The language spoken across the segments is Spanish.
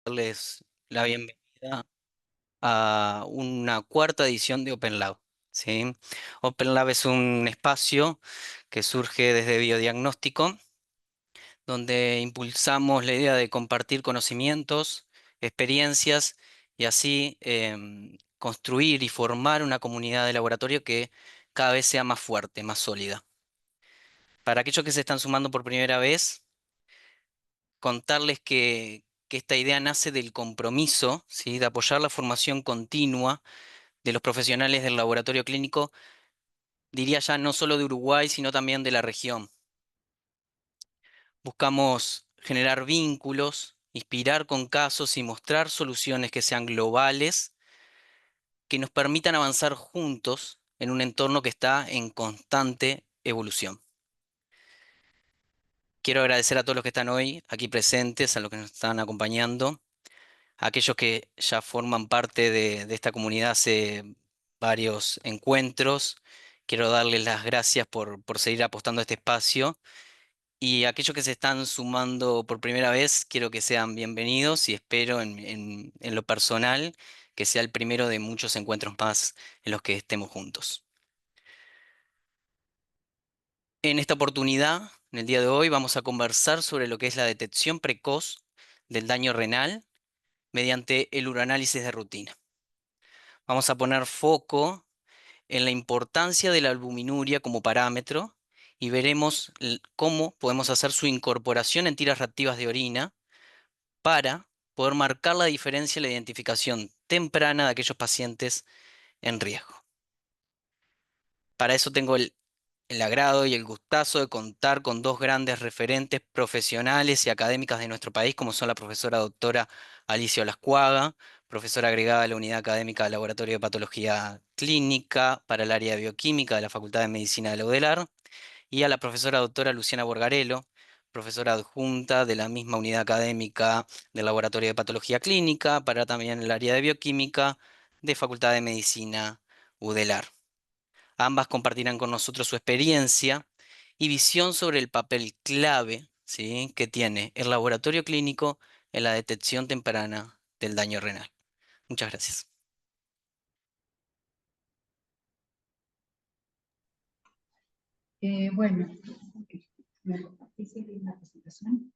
darles la bienvenida a una cuarta edición de Open Lab, ¿sí? Open Lab es un espacio que surge desde biodiagnóstico, donde impulsamos la idea de compartir conocimientos, experiencias y así construir y formar una comunidad de laboratorio que cada vez sea más fuerte, más sólida. Para aquellos que se están sumando por primera vez, contarles que esta idea nace del compromiso, ¿sí? De apoyar la formación continua de los profesionales del laboratorio clínico, diría ya no solo de Uruguay, sino también de la región. Buscamos generar vínculos, inspirar con casos y mostrar soluciones que sean globales, que nos permitan avanzar juntos en un entorno que está en constante evolución. Quiero agradecer a todos los que están hoy aquí presentes, a los que nos están acompañando, a aquellos que ya forman parte de esta comunidad hace varios encuentros. Quiero darles las gracias por seguir apostando a este espacio. Y aquellos que se están sumando por primera vez, quiero que sean bienvenidos y espero en lo personal que sea el primero de muchos encuentros más en los que estemos juntos. En esta oportunidad, en el día de hoy, vamos a conversar sobre lo que es la detección precoz del daño renal mediante el uroanálisis de rutina. Vamos a poner foco en la importancia de la albuminuria como parámetro y veremos cómo podemos hacer su incorporación en tiras reactivas de orina para poder marcar la diferencia en la identificación temprana de aquellos pacientes en riesgo. Para eso tengo el agrado y el gustazo de contar con dos grandes referentes profesionales y académicas de nuestro país, como son la profesora doctora Alicia Olascuaga, profesora agregada de la Unidad Académica del Laboratorio de Patología Clínica para el área de Bioquímica de la Facultad de Medicina de la UDELAR, y a la profesora doctora Luciana Borgarello, profesora adjunta de la misma unidad académica del Laboratorio de Patología Clínica, para también el área de Bioquímica de Facultad de Medicina UDELAR. Ambas compartirán con nosotros su experiencia y visión sobre el papel clave, ¿sí?, que tiene el laboratorio clínico en la detección temprana del daño renal. Muchas gracias. Bueno, ¿me compartís la presentación?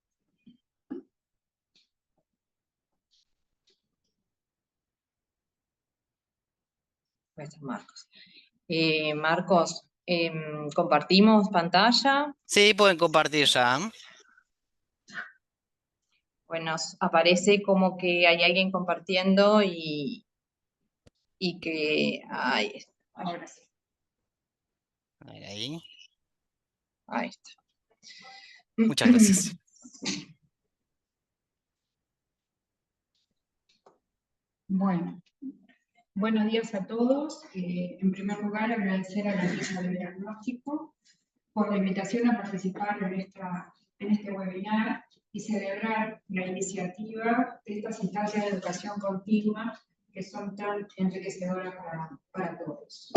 Marcos. Marcos, ¿compartimos pantalla? Sí, pueden compartir ya. Bueno, aparece como que hay alguien compartiendo y que... ahora sí. A ver ahí. Ahí está. Muchas gracias. Bueno, buenos días a todos. En primer lugar, agradecer a la empresa de diagnóstico por la invitación a participar en este webinar y celebrar la iniciativa de estas instancias de educación continua que son tan enriquecedoras para todos.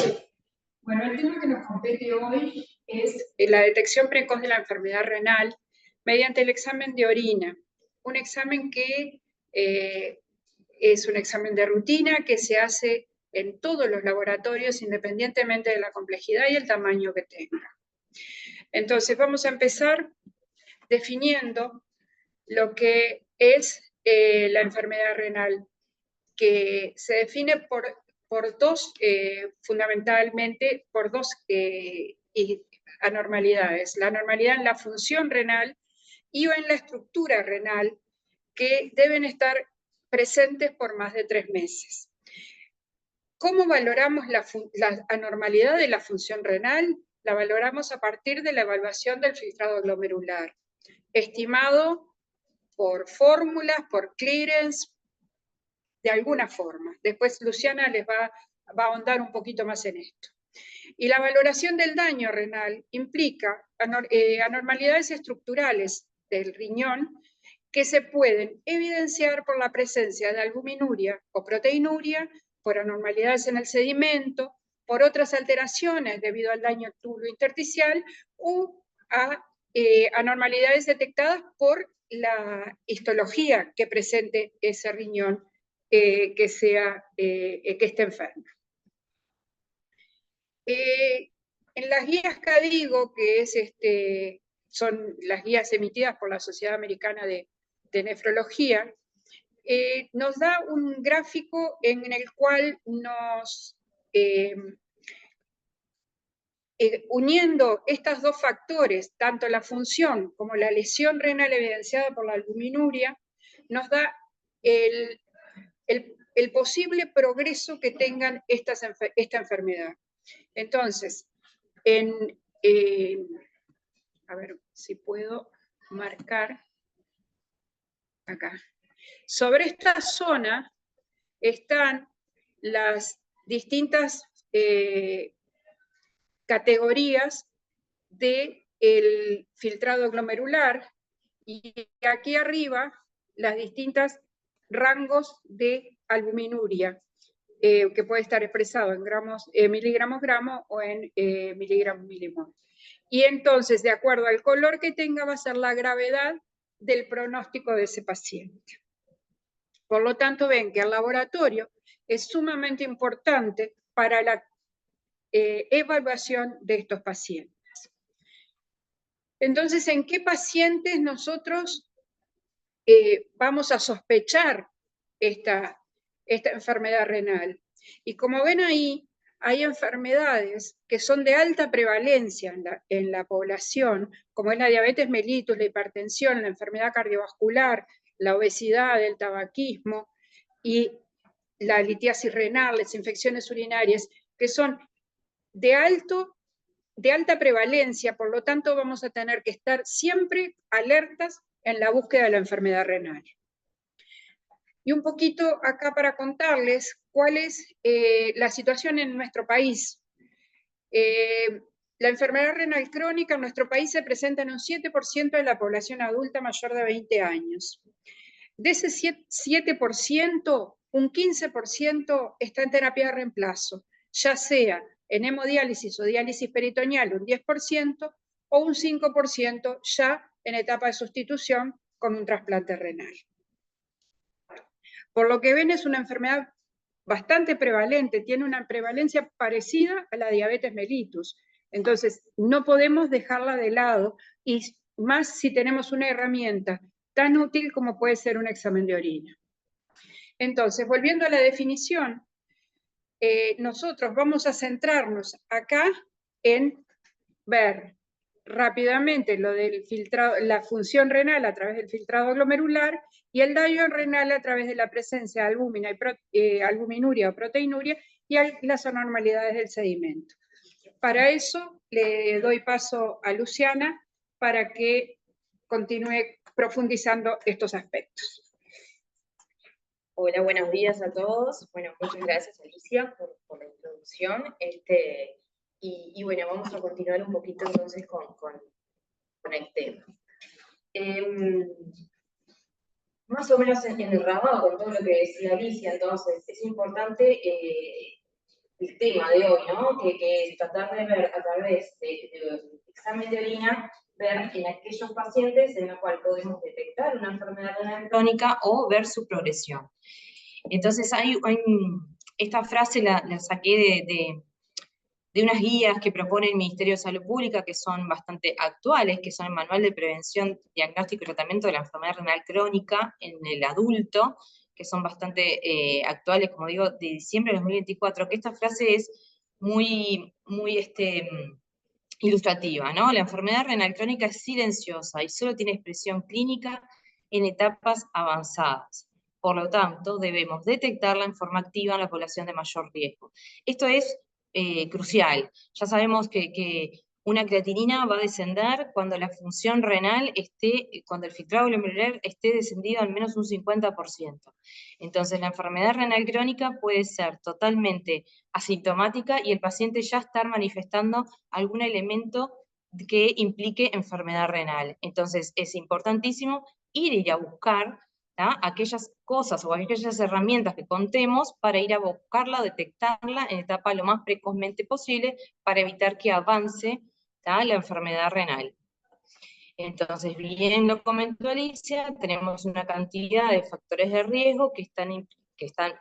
Bueno, el tema que nos compete hoy es la detección precoz de la enfermedad renal mediante el examen de orina, un examen que es un examen de rutina que se hace en todos los laboratorios independientemente de la complejidad y el tamaño que tenga. Entonces vamos a empezar definiendo lo que es la enfermedad renal, que se define fundamentalmente por dos anormalidades. La anormalidad en la función renal y en la estructura renal, que deben estar presentes por más de 3 meses. ¿Cómo valoramos la anormalidad de la función renal? La valoramos a partir de la evaluación del filtrado glomerular, estimado por fórmulas, por clearance, de alguna forma. Después Luciana les va a ahondar un poquito más en esto. Y la valoración del daño renal implica anormalidades estructurales del riñón que se pueden evidenciar por la presencia de albuminuria o proteinuria, por anormalidades en el sedimento, por otras alteraciones debido al daño tubulointersticial o a anormalidades detectadas por la histología que presente ese riñón que esté enfermo. En las guías CADIGO, que son las guías emitidas por la Sociedad Americana de Nefrología, nos da un gráfico en el cual nos, uniendo estos dos factores, tanto la función como la lesión renal evidenciada por la albuminuria, nos da el posible progreso que tengan esta enfermedad. Entonces, a ver si puedo marcar acá. Sobre esta zona están las distintas categorías del filtrado glomerular y aquí arriba las distintas rangos de albuminuria que puede estar expresado en gramos, miligramos gramo o en miligramos milimol. Y entonces, de acuerdo al color que tenga, va a ser la gravedad del pronóstico de ese paciente. Por lo tanto, ven que el laboratorio es sumamente importante para la evaluación de estos pacientes. Entonces, ¿en qué pacientes nosotros vamos a sospechar esta enfermedad renal? Y como ven ahí, hay enfermedades que son de alta prevalencia en la población, como es la diabetes mellitus, la hipertensión, la enfermedad cardiovascular, la obesidad, el tabaquismo y la litiasis renal, las infecciones urinarias, que son de alta prevalencia, por lo tanto vamos a tener que estar siempre alertas en la búsqueda de la enfermedad renal. Y un poquito acá para contarles cuál es la situación en nuestro país. La enfermedad renal crónica en nuestro país se presenta en un 7% de la población adulta mayor de 20 años. De ese 7%, un 15% está en terapia de reemplazo, ya sea en hemodiálisis o diálisis peritoneal, un 10%, o un 5% ya en etapa de sustitución con un trasplante renal. Por lo que ven, es una enfermedad bastante prevalente, tiene una prevalencia parecida a la diabetes mellitus. Entonces, no podemos dejarla de lado, y más si tenemos una herramienta tan útil como puede ser un examen de orina. Entonces, volviendo a la definición, nosotros vamos a centrarnos acá en ver rápidamente lo del filtrado, la función renal a través del filtrado glomerular y el daño renal a través de la presencia de albúmina albuminuria o proteinuria y las anormalidades del sedimento. Para eso le doy paso a Luciana para que continúe profundizando estos aspectos. Hola, buenos días a todos. Bueno, muchas gracias Alicia por la introducción. Y bueno, vamos a continuar un poquito entonces con el tema. Más o menos enramado con todo lo que decía Alicia, entonces es importante el tema de hoy, ¿no? Que es tratar de ver a través del examen de orina, ver en aquellos pacientes en los cuales podemos detectar una enfermedad renal crónica o ver su progresión. Entonces esta frase la saqué de unas guías que propone el Ministerio de Salud Pública, que son bastante actuales, que son el Manual de Prevención, Diagnóstico y Tratamiento de la Enfermedad Renal Crónica en el adulto, que son bastante actuales, como digo, de diciembre de 2024, que esta frase es muy ilustrativa, ¿no? La enfermedad renal crónica es silenciosa y solo tiene expresión clínica en etapas avanzadas. Por lo tanto, debemos detectarla en forma activa en la población de mayor riesgo. Esto es crucial. Ya sabemos que una creatinina va a descender cuando la función renal cuando el filtrado glomerular esté descendido al menos un 50%. Entonces, la enfermedad renal crónica puede ser totalmente asintomática y el paciente ya estar manifestando algún elemento que implique enfermedad renal. Entonces, es importantísimo ir a buscar aquellas cosas o aquellas herramientas que contemos para ir a buscarla, detectarla en etapa lo más precozmente posible para evitar que avance la enfermedad renal. Entonces, bien lo comentó Alicia, tenemos una cantidad de factores de riesgo que están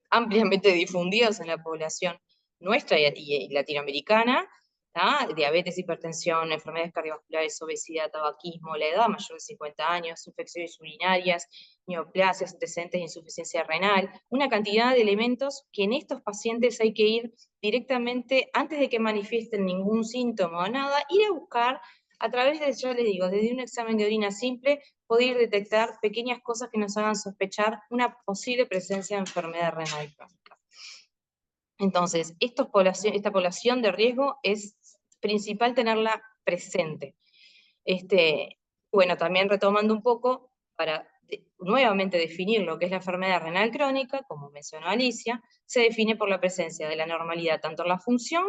ampliamente difundidos en la población nuestra y latinoamericana, ¿tá? Diabetes, hipertensión, enfermedades cardiovasculares, obesidad, tabaquismo, la edad mayor de 50 años, infecciones urinarias, neoplasias, antecedentes de insuficiencia renal, una cantidad de elementos que en estos pacientes hay que ir directamente, antes de que manifiesten ningún síntoma o nada, ir a buscar a través de, ya les digo, desde un examen de orina simple, poder detectar pequeñas cosas que nos hagan sospechar una posible presencia de enfermedad renal crónica. Entonces, esta población de riesgo es principal tenerla presente. Bueno, también retomando un poco, para nuevamente definir lo que es la enfermedad renal crónica, como mencionó Alicia, se define por la presencia de la normalidad tanto en la función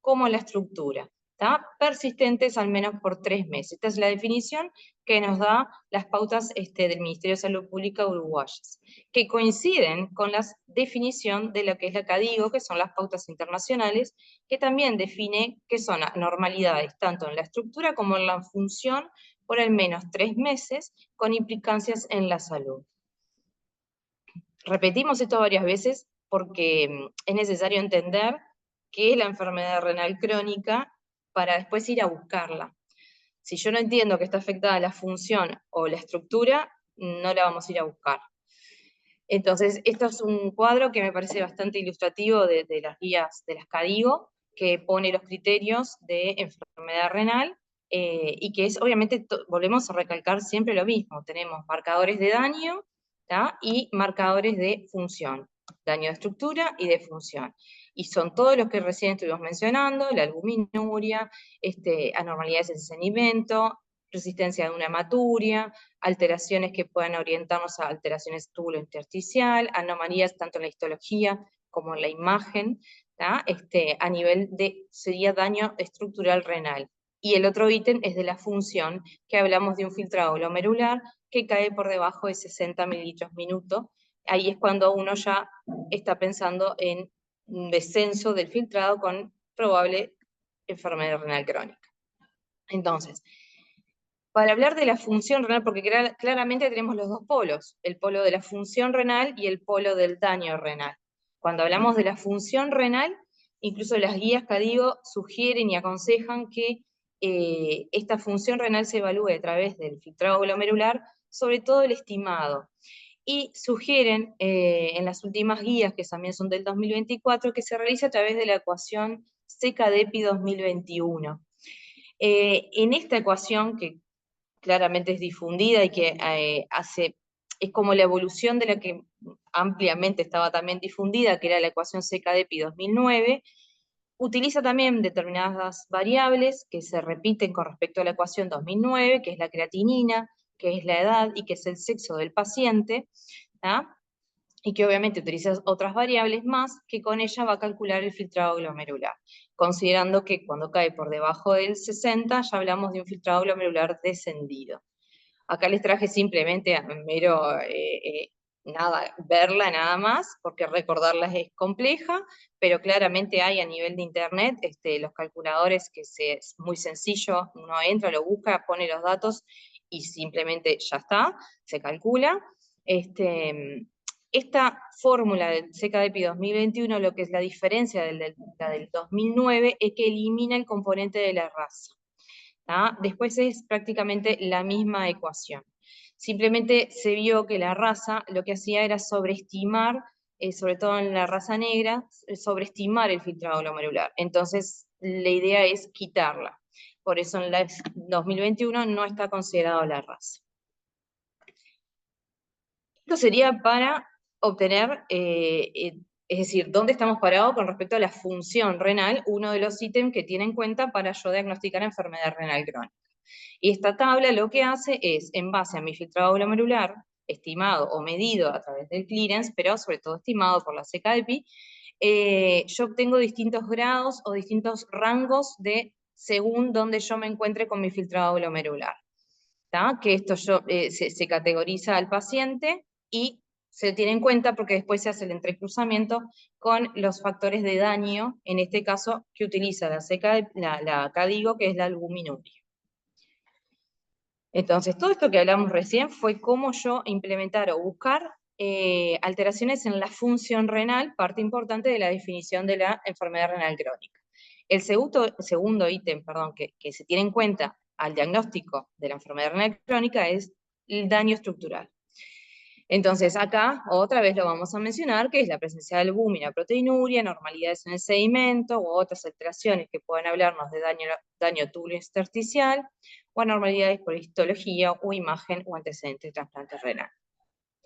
como en la estructura, ¿tá? Persistentes al menos por 3 meses. Esta es la definición que nos da las pautas del Ministerio de Salud Pública uruguayas, que coinciden con la definición de lo que es la CADIGO, que son las pautas internacionales, que también define que son anormalidades tanto en la estructura como en la función por al menos 3 meses, con implicancias en la salud. Repetimos esto varias veces porque es necesario entender qué es la enfermedad renal crónica para después ir a buscarla. Si yo no entiendo que está afectada la función o la estructura, no la vamos a ir a buscar. Entonces, esto es un cuadro que me parece bastante ilustrativo de las guías de las CADIGO, que pone los criterios de enfermedad renal, y que es, obviamente, volvemos a recalcar siempre lo mismo, tenemos marcadores de daño, ¿tá? Y marcadores de función, daño de estructura y de función. Y son todos los que recién estuvimos mencionando, la albuminuria, anormalidades en sedimento, resistencia de una hematuria, alteraciones que puedan orientarnos a alteraciones túbulo-intersticial, anomalías tanto en la histología como en la imagen, ¿tá? A nivel de, sería daño estructural renal. Y el otro ítem es de la función, que hablamos de un filtrado glomerular que cae por debajo de 60 mililitros minuto. Ahí es cuando uno ya está pensando en un descenso del filtrado con probable enfermedad renal crónica. Entonces, para hablar de la función renal, porque claramente tenemos los dos polos, el polo de la función renal y el polo del daño renal. Cuando hablamos de la función renal, incluso las guías CADIGO sugieren y aconsejan que esta función renal se evalúe a través del filtrado glomerular, sobre todo el estimado. Y sugieren en las últimas guías, que también son del 2024, que se realice a través de la ecuación CKDEPI 2021. En esta ecuación, que claramente es difundida y que es como la evolución de la que ampliamente estaba también difundida, que era la ecuación CKDEPI 2009, utiliza también determinadas variables que se repiten con respecto a la ecuación 2009, que es la creatinina, que es la edad y que es el sexo del paciente, ¿tá? Y que obviamente utiliza otras variables más, que con ella va a calcular el filtrado glomerular, considerando que cuando cae por debajo del 60 ya hablamos de un filtrado glomerular descendido. Acá les traje simplemente a mero, verla nada más, porque recordarla es compleja, pero claramente hay a nivel de internet los calculadores que es muy sencillo, uno entra, lo busca, pone los datos y simplemente ya está, se calcula. Esta fórmula del CKDEPI 2021, lo que es la diferencia de la del 2009, es que elimina el componente de la raza. ¿tá? Después es prácticamente la misma ecuación. Simplemente se vio que la raza lo que hacía era sobreestimar, sobre todo en la raza negra, sobreestimar el filtrado glomerular. Entonces la idea es quitarla. Por eso en la 2021 no está considerado la raza. Esto sería para obtener, es decir, dónde estamos parados con respecto a la función renal, uno de los ítems que tiene en cuenta para yo diagnosticar enfermedad renal crónica. Y esta tabla lo que hace es, en base a mi filtrado glomerular, estimado o medido a través del clearance, pero sobre todo estimado por la CKDEPI, yo obtengo distintos grados o distintos rangos según donde yo me encuentre con mi filtrado glomerular. ¿tá? Que esto se categoriza al paciente y se tiene en cuenta porque después se hace el entrecruzamiento con los factores de daño, en este caso que utiliza la CADIGO, que es la albuminuria. Entonces, todo esto que hablamos recién fue cómo yo implementar o buscar alteraciones en la función renal, parte importante de la definición de la enfermedad renal crónica. El segundo ítem, perdón, que se tiene en cuenta al diagnóstico de la enfermedad renal crónica es el daño estructural. Entonces acá otra vez lo vamos a mencionar, que es la presencia de albúmina, proteinuria, anormalidades en el sedimento u otras alteraciones que pueden hablarnos de daño tubulointersticial o anormalidades por histología o imagen o antecedentes de trasplante renal.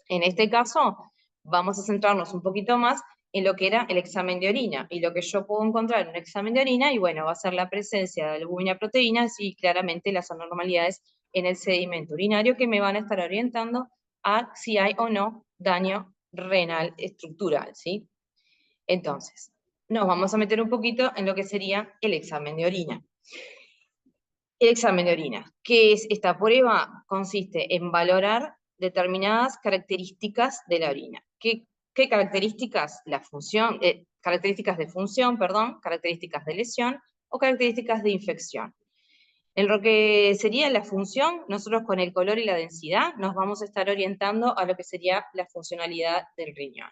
En este caso vamos a centrarnos un poquito más en lo que era el examen de orina, y lo que yo puedo encontrar en un examen de orina, y bueno, va a ser la presencia de albúmina, proteínas y claramente las anormalidades en el sedimento urinario que me van a estar orientando a si hay o no daño renal estructural, ¿sí? Entonces, nos vamos a meter un poquito en lo que sería el examen de orina. El examen de orina, ¿qué es esta prueba? Consiste en valorar determinadas características de la orina. ¿Qué características? Características de función, perdón, características de lesión o características de infección. En lo que sería la función, nosotros con el color y la densidad nos vamos a estar orientando a lo que sería la funcionalidad del riñón.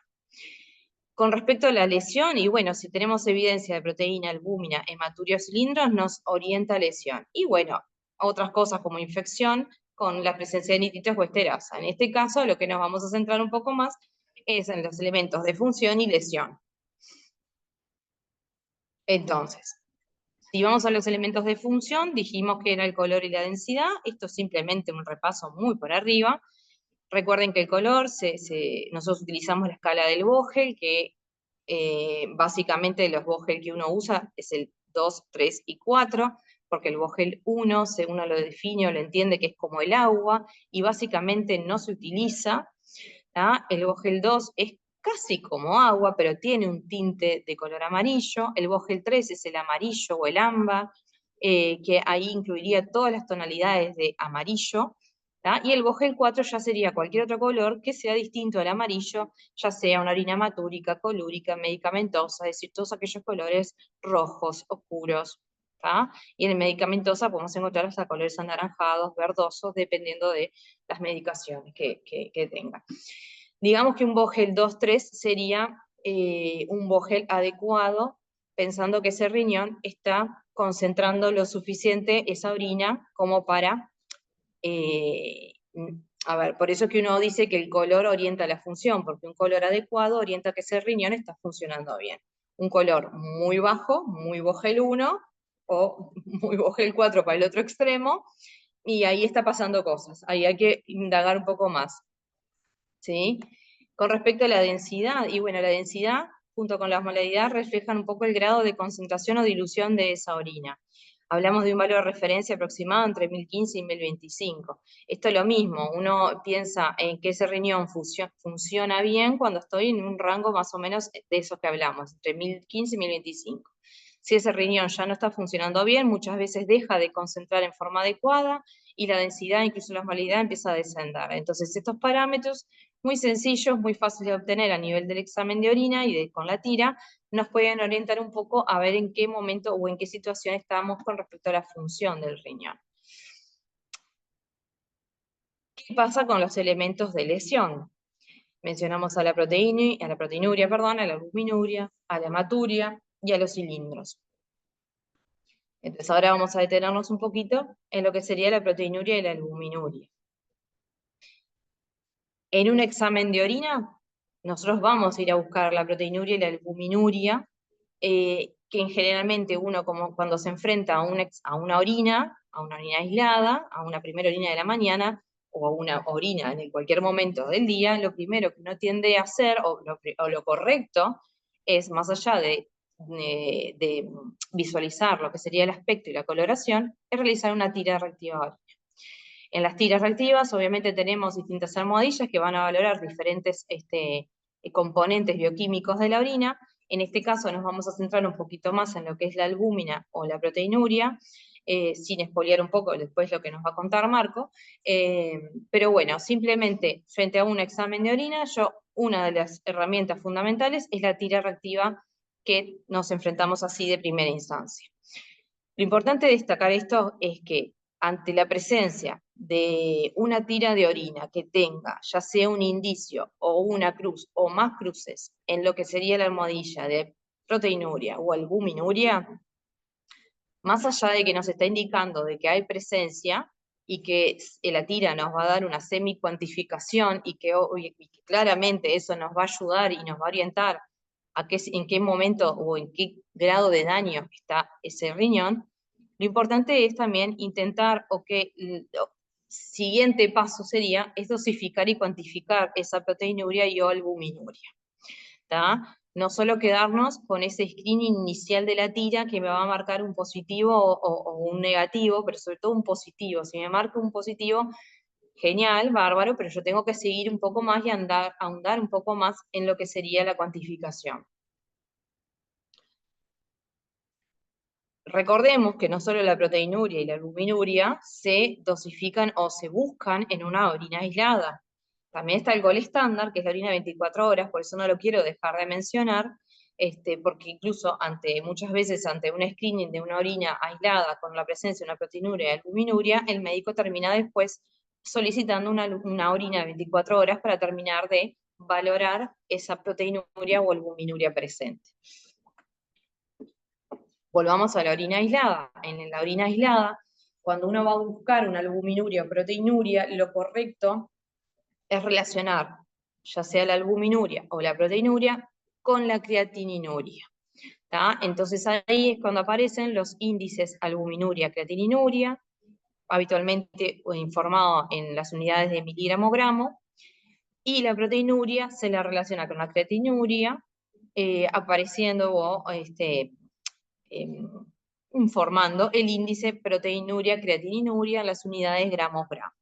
Con respecto a la lesión, y bueno, si tenemos evidencia de proteína, albúmina, hematuria o cilindros, nos orienta a lesión. Y bueno, otras cosas como infección con la presencia de nitritos o esterasa. En este caso, lo que nos vamos a centrar un poco más es en los elementos de función y lesión. Entonces, si vamos a los elementos de función, dijimos que era el color y la densidad. Esto es simplemente un repaso muy por arriba. Recuerden que el color, nosotros utilizamos la escala del Vogel, que básicamente los Vogel que uno usa es el 2, 3 y 4, porque el Vogel 1, según uno lo define o lo entiende, que es como el agua, y básicamente no se utiliza. ¿tá? El Vogel 2 es casi como agua, pero tiene un tinte de color amarillo. El Vogel 3 es el amarillo o el ámbar, que ahí incluiría todas las tonalidades de amarillo. ¿tá? Y el Vogel 4 ya sería cualquier otro color que sea distinto al amarillo, ya sea una orina hematúrica, colúrica, medicamentosa, es decir, todos aquellos colores rojos, oscuros. ¿tá? Y en medicamentosa podemos encontrar hasta colores anaranjados, verdosos, dependiendo de las medicaciones que tenga. Digamos que un Vogel 2-3 sería un Vogel adecuado, pensando que ese riñón está concentrando lo suficiente esa orina como para, a ver, por eso es que uno dice que el color orienta la función, porque un color adecuado orienta que ese riñón está funcionando bien. Un color muy bajo, muy Vogel 1, o muy Vogel 4 para el otro extremo, y ahí está pasando cosas, ahí hay que indagar un poco más. ¿Sí? Con respecto a la densidad, y bueno, la densidad junto con la osmolaridad reflejan un poco el grado de concentración o dilución de esa orina. Hablamos de un valor de referencia aproximado entre 1015 y 1025. Esto es lo mismo, uno piensa en que ese riñón funciona bien cuando estoy en un rango más o menos de esos que hablamos, entre 1015 y 1025. Si ese riñón ya no está funcionando bien, muchas veces deja de concentrar en forma adecuada y la densidad, incluso la osmolaridad, empieza a descender. Entonces estos parámetros muy sencillos, muy fáciles de obtener a nivel del examen de orina y con la tira, nos pueden orientar un poco a ver en qué momento o en qué situación estamos con respecto a la función del riñón. ¿Qué pasa con los elementos de lesión? Mencionamos a la proteinuria, a la albuminuria, a la hematuria y a los cilindros. Entonces ahora vamos a detenernos un poquito en lo que sería la proteinuria y la albuminuria. En un examen de orina, nosotros vamos a ir a buscar la proteinuria y la albuminuria, que generalmente uno cuando se enfrenta a una orina aislada, a una primera orina de la mañana, o a una orina en cualquier momento del día, lo primero que uno tiende a hacer, o lo correcto, es más allá de visualizar lo que sería el aspecto y la coloración, es realizar una tira reactiva de orina. En las tiras reactivas, obviamente, tenemos distintas almohadillas que van a valorar diferentes componentes bioquímicos de la orina. En este caso nos vamos a centrar un poquito más en lo que es la albúmina o la proteinuria, sin expoliar un poco después lo que nos va a contar Marco. Pero bueno, simplemente frente a un examen de orina, una de las herramientas fundamentales es la tira reactiva que nos enfrentamos así de primera instancia. Lo importante de destacar esto es que ante la presencia de una tira de orina que tenga ya sea un indicio o una cruz o más cruces en lo que sería la almohadilla de proteinuria o albuminuria, más allá de que nos está indicando de que hay presencia y que la tira nos va a dar una semi-cuantificación y que claramente eso nos va a ayudar y nos va a orientar a en qué momento o en qué grado de daño está ese riñón, lo importante es también intentar, o que el siguiente paso sería, es dosificar y cuantificar esa proteinuria y o albuminuria. ¿Tá? No solo quedarnos con ese screening inicial de la tira que me va a marcar un positivo o un negativo, pero sobre todo un positivo. Si me marca un positivo, genial, bárbaro, pero yo tengo que seguir un poco más y ahondar un poco más en lo que sería la cuantificación. Recordemos que no solo la proteinuria y la albuminuria se dosifican o se buscan en una orina aislada. También está el gol estándar, que es la orina 24 horas, por eso no lo quiero dejar de mencionar, porque incluso muchas veces ante un screening de una orina aislada con la presencia de una proteinuria y albuminuria, el médico termina después solicitando una orina de 24 horas para terminar de valorar esa proteinuria o albuminuria presente. Volvamos a la orina aislada. En la orina aislada, cuando uno va a buscar una albuminuria o proteinuria, lo correcto es relacionar ya sea la albuminuria o la proteinuria con la creatininuria. ¿Tá? Entonces ahí es cuando aparecen los índices albuminuria, creatininuria, habitualmente informado en las unidades de miligramo gramo, y la proteinuria se la relaciona con la creatininuria, apareciendo informando el índice proteinuria, creatininuria en las unidades gramos gramo.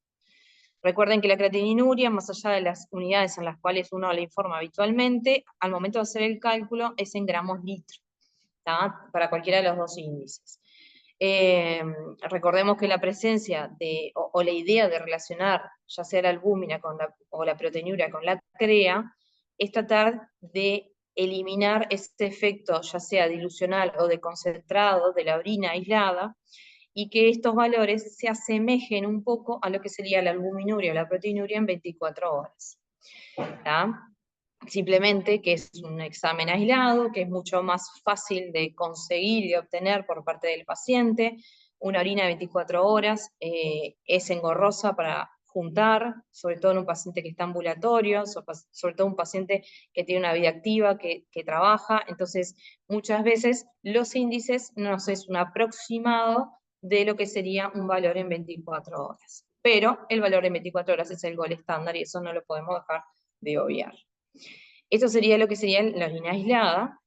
Recuerden que la creatininuria, más allá de las unidades en las cuales uno la informa habitualmente, al momento de hacer el cálculo es en gramos litro, ¿tá? Para cualquiera de los dos índices. Recordemos que la presencia o la idea de relacionar ya sea la albúmina o la proteinuria con la CREA es tratar de eliminar este efecto ya sea dilucional o de concentrado de la orina aislada, y que estos valores se asemejen un poco a lo que sería la albuminuria o la proteinuria en 24 horas. ¿Tá? Simplemente que es un examen aislado, que es mucho más fácil de conseguir y obtener por parte del paciente. Una orina de 24 horas es engorrosa para juntar, sobre todo en un paciente que está ambulatorio, sobre todo un paciente que tiene una vida activa, que trabaja. Entonces, muchas veces los índices nos es un aproximado de lo que sería un valor en 24 horas. Pero el valor en 24 horas es el gol estándar y eso no lo podemos dejar de obviar. Esto sería lo que sería la orina aislada.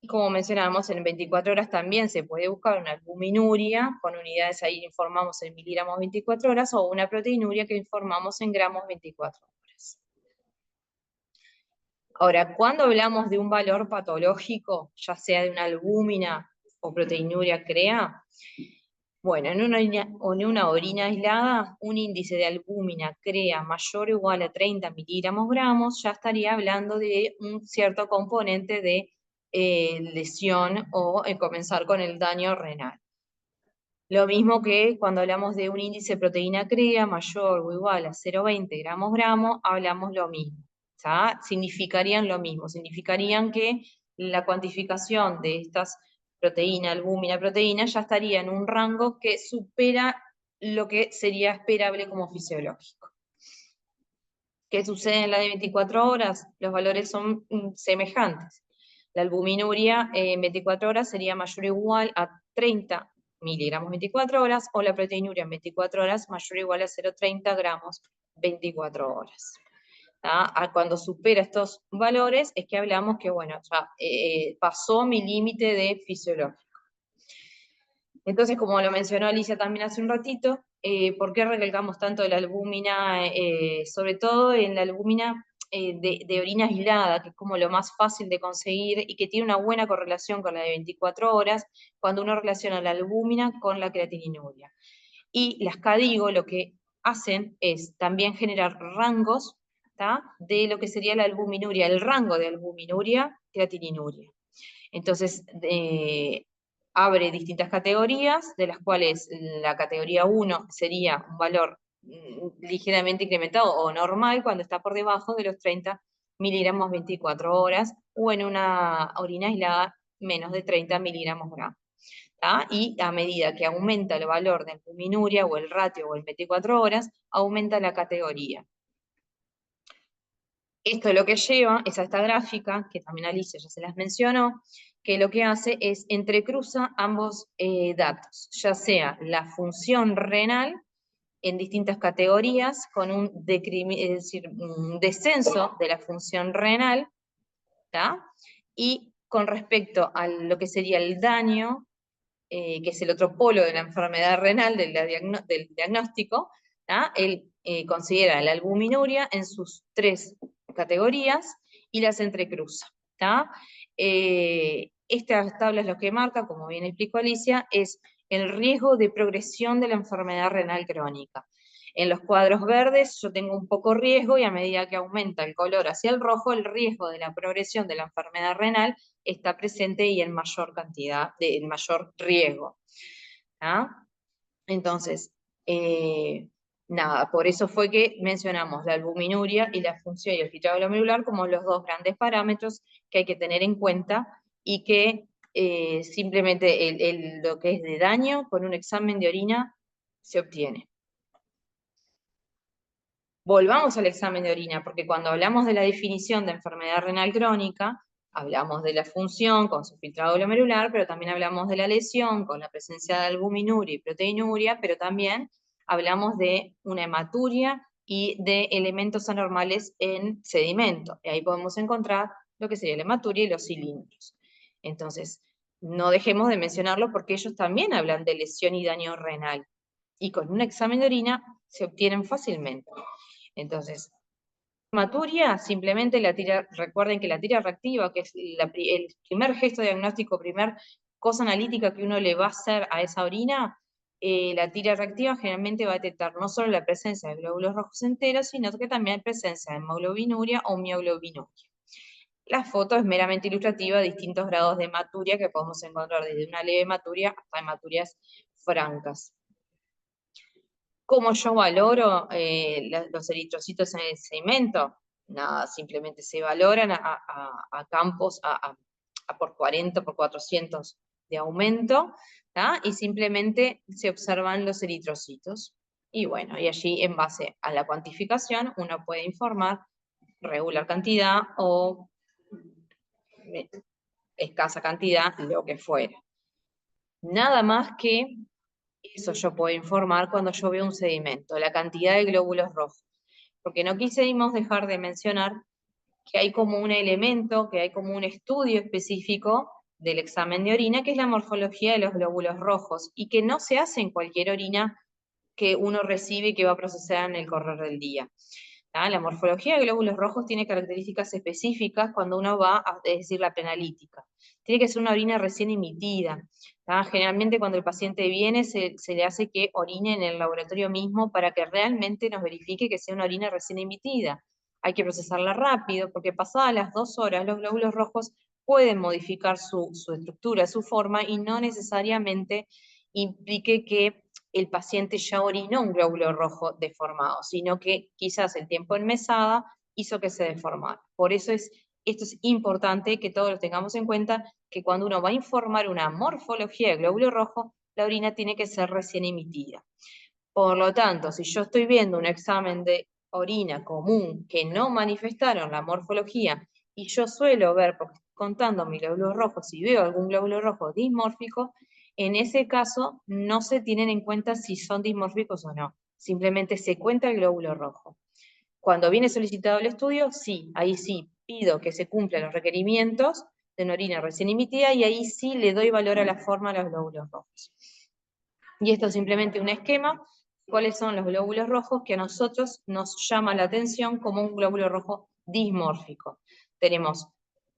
Y como mencionábamos, en 24 horas también se puede buscar una albuminuria, con unidades ahí informamos en miligramos 24 horas, o una proteinuria que informamos en gramos 24 horas. Ahora, cuando hablamos de un valor patológico, ya sea de una albúmina o proteinuria CREA, bueno, en una orina aislada, un índice de albúmina CREA mayor o igual a 30 miligramos gramos, ya estaría hablando de un cierto componente de lesión o comenzar con el daño renal. Lo mismo que cuando hablamos de un índice de proteína CREA mayor o igual a 0,20 gramos gramo, hablamos lo mismo. ¿Tá? Significarían lo mismo, significarían que la cuantificación de estas proteína, albúmina, proteína, ya estaría en un rango que supera lo que sería esperable como fisiológico. ¿Qué sucede en la de 24 horas? Los valores son semejantes. La albuminuria en 24 horas sería mayor o igual a 30 miligramos 24 horas, o la proteinuria en 24 horas mayor o igual a 0,30 gramos 24 horas. Cuando supera estos valores es que hablamos que, bueno, ya pasó mi límite de fisiológico. Entonces, como lo mencionó Alicia también hace un ratito, ¿por qué recalcamos tanto la albúmina? Sobre todo en la albúmina de orina aislada, que es como lo más fácil de conseguir y que tiene una buena correlación con la de 24 horas, cuando uno relaciona la albúmina con la creatininuria. Y las CADIGO lo que hacen es también generar rangos, ¿tá? De lo que sería la albuminuria, el rango de albuminuria, creatininuria. Entonces, abre distintas categorías, de las cuales la categoría 1 sería un valor ligeramente incrementado o normal cuando está por debajo de los 30 miligramos 24 horas, o en una orina aislada menos de 30 miligramos gramo. Y a medida que aumenta el valor de albuminuria o el ratio o el 24 horas, aumenta la categoría. Esto es lo que lleva es a esta gráfica, que también Alicia ya se las mencionó, que lo que hace es entrecruza ambos datos, ya sea la función renal en distintas categorías, con un descenso de la función renal, ¿tá? Y con respecto a lo que sería el daño, que es el otro polo de la enfermedad renal del diagnóstico, ¿tá? Él considera la albuminuria en sus 3 categorías y las entrecruza. Estas tablas lo que marca, como bien explicó Alicia, es el riesgo de progresión de la enfermedad renal crónica. En los cuadros verdes yo tengo un poco riesgo, y a medida que aumenta el color hacia el rojo, el riesgo de la progresión de la enfermedad renal está presente y en mayor cantidad, en mayor riesgo. Entonces, nada, por eso fue que mencionamos la albuminuria y la función y el filtrado glomerular como los 2 grandes parámetros que hay que tener en cuenta, y que simplemente lo que es de daño con un examen de orina se obtiene. Volvamos al examen de orina, porque cuando hablamos de la definición de enfermedad renal crónica, hablamos de la función con su filtrado glomerular, pero también hablamos de la lesión con la presencia de albuminuria y proteinuria, pero también hablamos de una hematuria y de elementos anormales en sedimento. Y ahí podemos encontrar lo que sería la hematuria y los cilindros. Entonces, no dejemos de mencionarlo porque ellos también hablan de lesión y daño renal. Y con un examen de orina se obtienen fácilmente. Entonces, hematuria, simplemente recuerden que la tira reactiva, que es el primer gesto diagnóstico, primer cosa analítica que uno le va a hacer a esa orina, la tira reactiva generalmente va a detectar no solo la presencia de glóbulos rojos enteros, sino que también presencia de hemoglobinuria o mioglobinuria. La foto es meramente ilustrativa de distintos grados de hematuria que podemos encontrar desde una leve hematuria hasta hematurias francas. ¿Cómo yo valoro los eritrocitos en el sedimento? Nada, simplemente se valoran a campos por 40, por 400 de aumento, y simplemente se observan los eritrocitos. Y bueno, y allí en base a la cuantificación uno puede informar regular cantidad o escasa cantidad, lo que fuera. Nada más que eso yo puedo informar cuando yo veo un sedimento, la cantidad de glóbulos rojos. Porque no quisimos dejar de mencionar que hay como un elemento, que hay como un estudio específico del examen de orina, que es la morfología de los glóbulos rojos, y que no se hace en cualquier orina que uno recibe y que va a procesar en el correr del día. La morfología de glóbulos rojos tiene características específicas cuando uno va, es decir, la penalítica. Tiene que ser una orina recién emitida. Generalmente cuando el paciente viene se le hace que orine en el laboratorio mismo para que realmente nos verifique que sea una orina recién emitida. Hay que procesarla rápido porque pasadas las 2 horas los glóbulos rojos pueden modificar su estructura, su forma, y no necesariamente implique que el paciente ya orinó un glóbulo rojo deformado, sino que quizás el tiempo en mesada hizo que se deformara. Por eso esto es importante que todos lo tengamos en cuenta, que cuando uno va a informar una morfología de glóbulo rojo, la orina tiene que ser recién emitida. Por lo tanto, si yo estoy viendo un examen de orina común que no manifestaron la morfología, y yo suelo ver, porque estoy contando mis glóbulos rojos, si veo algún glóbulo rojo dismórfico, en ese caso no se tienen en cuenta si son dismórficos o no. Simplemente se cuenta el glóbulo rojo. Cuando viene solicitado el estudio, sí, ahí sí pido que se cumplan los requerimientos de una orina recién emitida, y ahí sí le doy valor a la forma de los glóbulos rojos. Y esto es simplemente un esquema. ¿Cuáles son los glóbulos rojos que a nosotros nos llama la atención como un glóbulo rojo dismórfico? Tenemos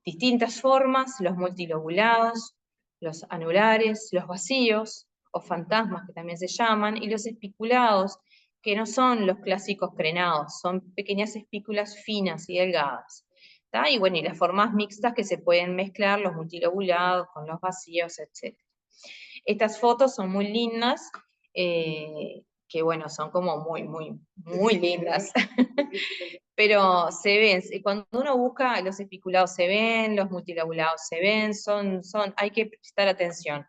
distintas formas: los multilobulados, los anulares, los vacíos, o fantasmas que también se llaman, y los espiculados, que no son los clásicos crenados, son pequeñas espículas finas y delgadas. Y bueno, y las formas mixtas que se pueden mezclar, los multilobulados con los vacíos, etc. Estas fotos son muy lindas, que bueno, son como muy lindas. Pero se ven, cuando uno busca, los espiculados se ven, los multilobulados se ven, hay que prestar atención.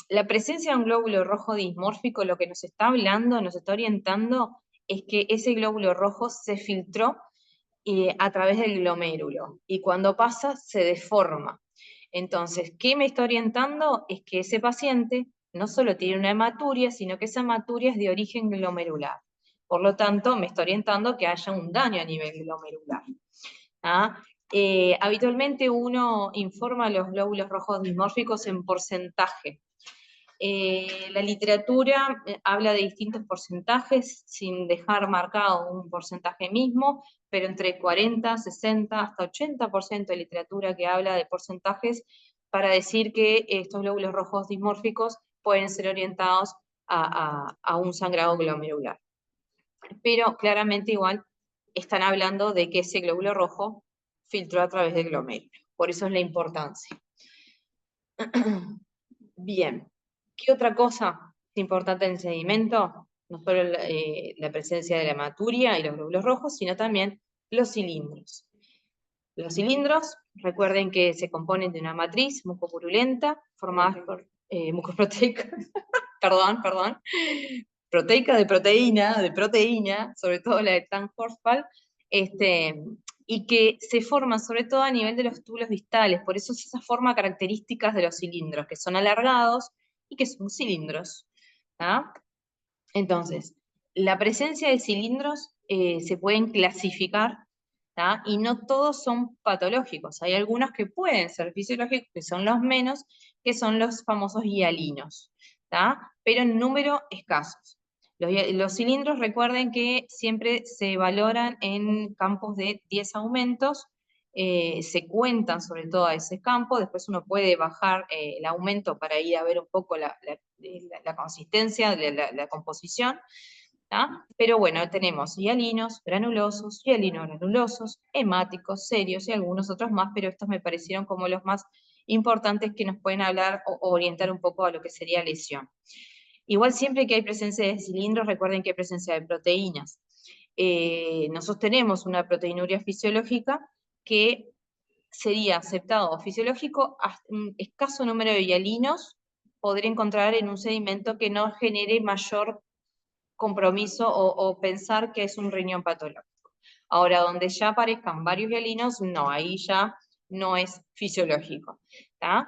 La presencia de un glóbulo rojo dismórfico lo que nos está hablando, nos está orientando, es que ese glóbulo rojo se filtró a través del glomérulo, y cuando pasa se deforma. Entonces, ¿qué me está orientando? Es que ese paciente no solo tiene una hematuria, sino que esa hematuria es de origen glomerular. Por lo tanto, me está orientando que haya un daño a nivel glomerular. ¿Ah? Habitualmente uno informa los glóbulos rojos dismórficos en porcentaje. La literatura habla de distintos porcentajes, sin dejar marcado un porcentaje mismo, pero entre 40, 60, hasta 80% de literatura que habla de porcentajes para decir que estos glóbulos rojos dismórficos pueden ser orientados a un sangrado glomerular. Pero claramente igual están hablando de que ese glóbulo rojo filtró a través del glomérulo. Por eso es la importancia. Bien. ¿Qué otra cosa es importante en el sedimento? No solo la presencia de la hematuria y los glóbulos rojos, sino también los cilindros. Los cilindros, recuerden que se componen de una matriz mucopurulenta, formada por mucoproteica, perdón, proteica de proteína, sobre todo la de Tan-Horsfall, y que se forman sobre todo a nivel de los túbulos distales, por eso es esa forma características de los cilindros, que son alargados y que son cilindros. ¿Ah? Entonces, la presencia de cilindros se pueden clasificar, ¿tá? Y no todos son patológicos. Hay algunos que pueden ser fisiológicos, que son los menos, que son los famosos hialinos, ¿tá? Pero en número escasos. Los cilindros, recuerden que siempre se valoran en campos de 10 aumentos, se cuentan sobre todo a ese campo, después uno puede bajar el aumento para ir a ver un poco la consistencia, la composición, ¿tá? Pero bueno, tenemos hialinos, granulosos, hialinogranulosos, hemáticos, serios y algunos otros más, pero estos me parecieron como los más importantes que nos pueden hablar o orientar un poco a lo que sería lesión. Igual siempre que hay presencia de cilindros, recuerden que hay presencia de proteínas. Nosotros tenemos una proteinuria fisiológica que sería aceptado fisiológico hasta un escaso número de hialinos podría encontrar en un sedimento que no genere mayor compromiso o pensar que es un riñón patológico. Ahora, donde ya aparezcan varios hialinos, no, ahí ya no es fisiológico. ¿Tá?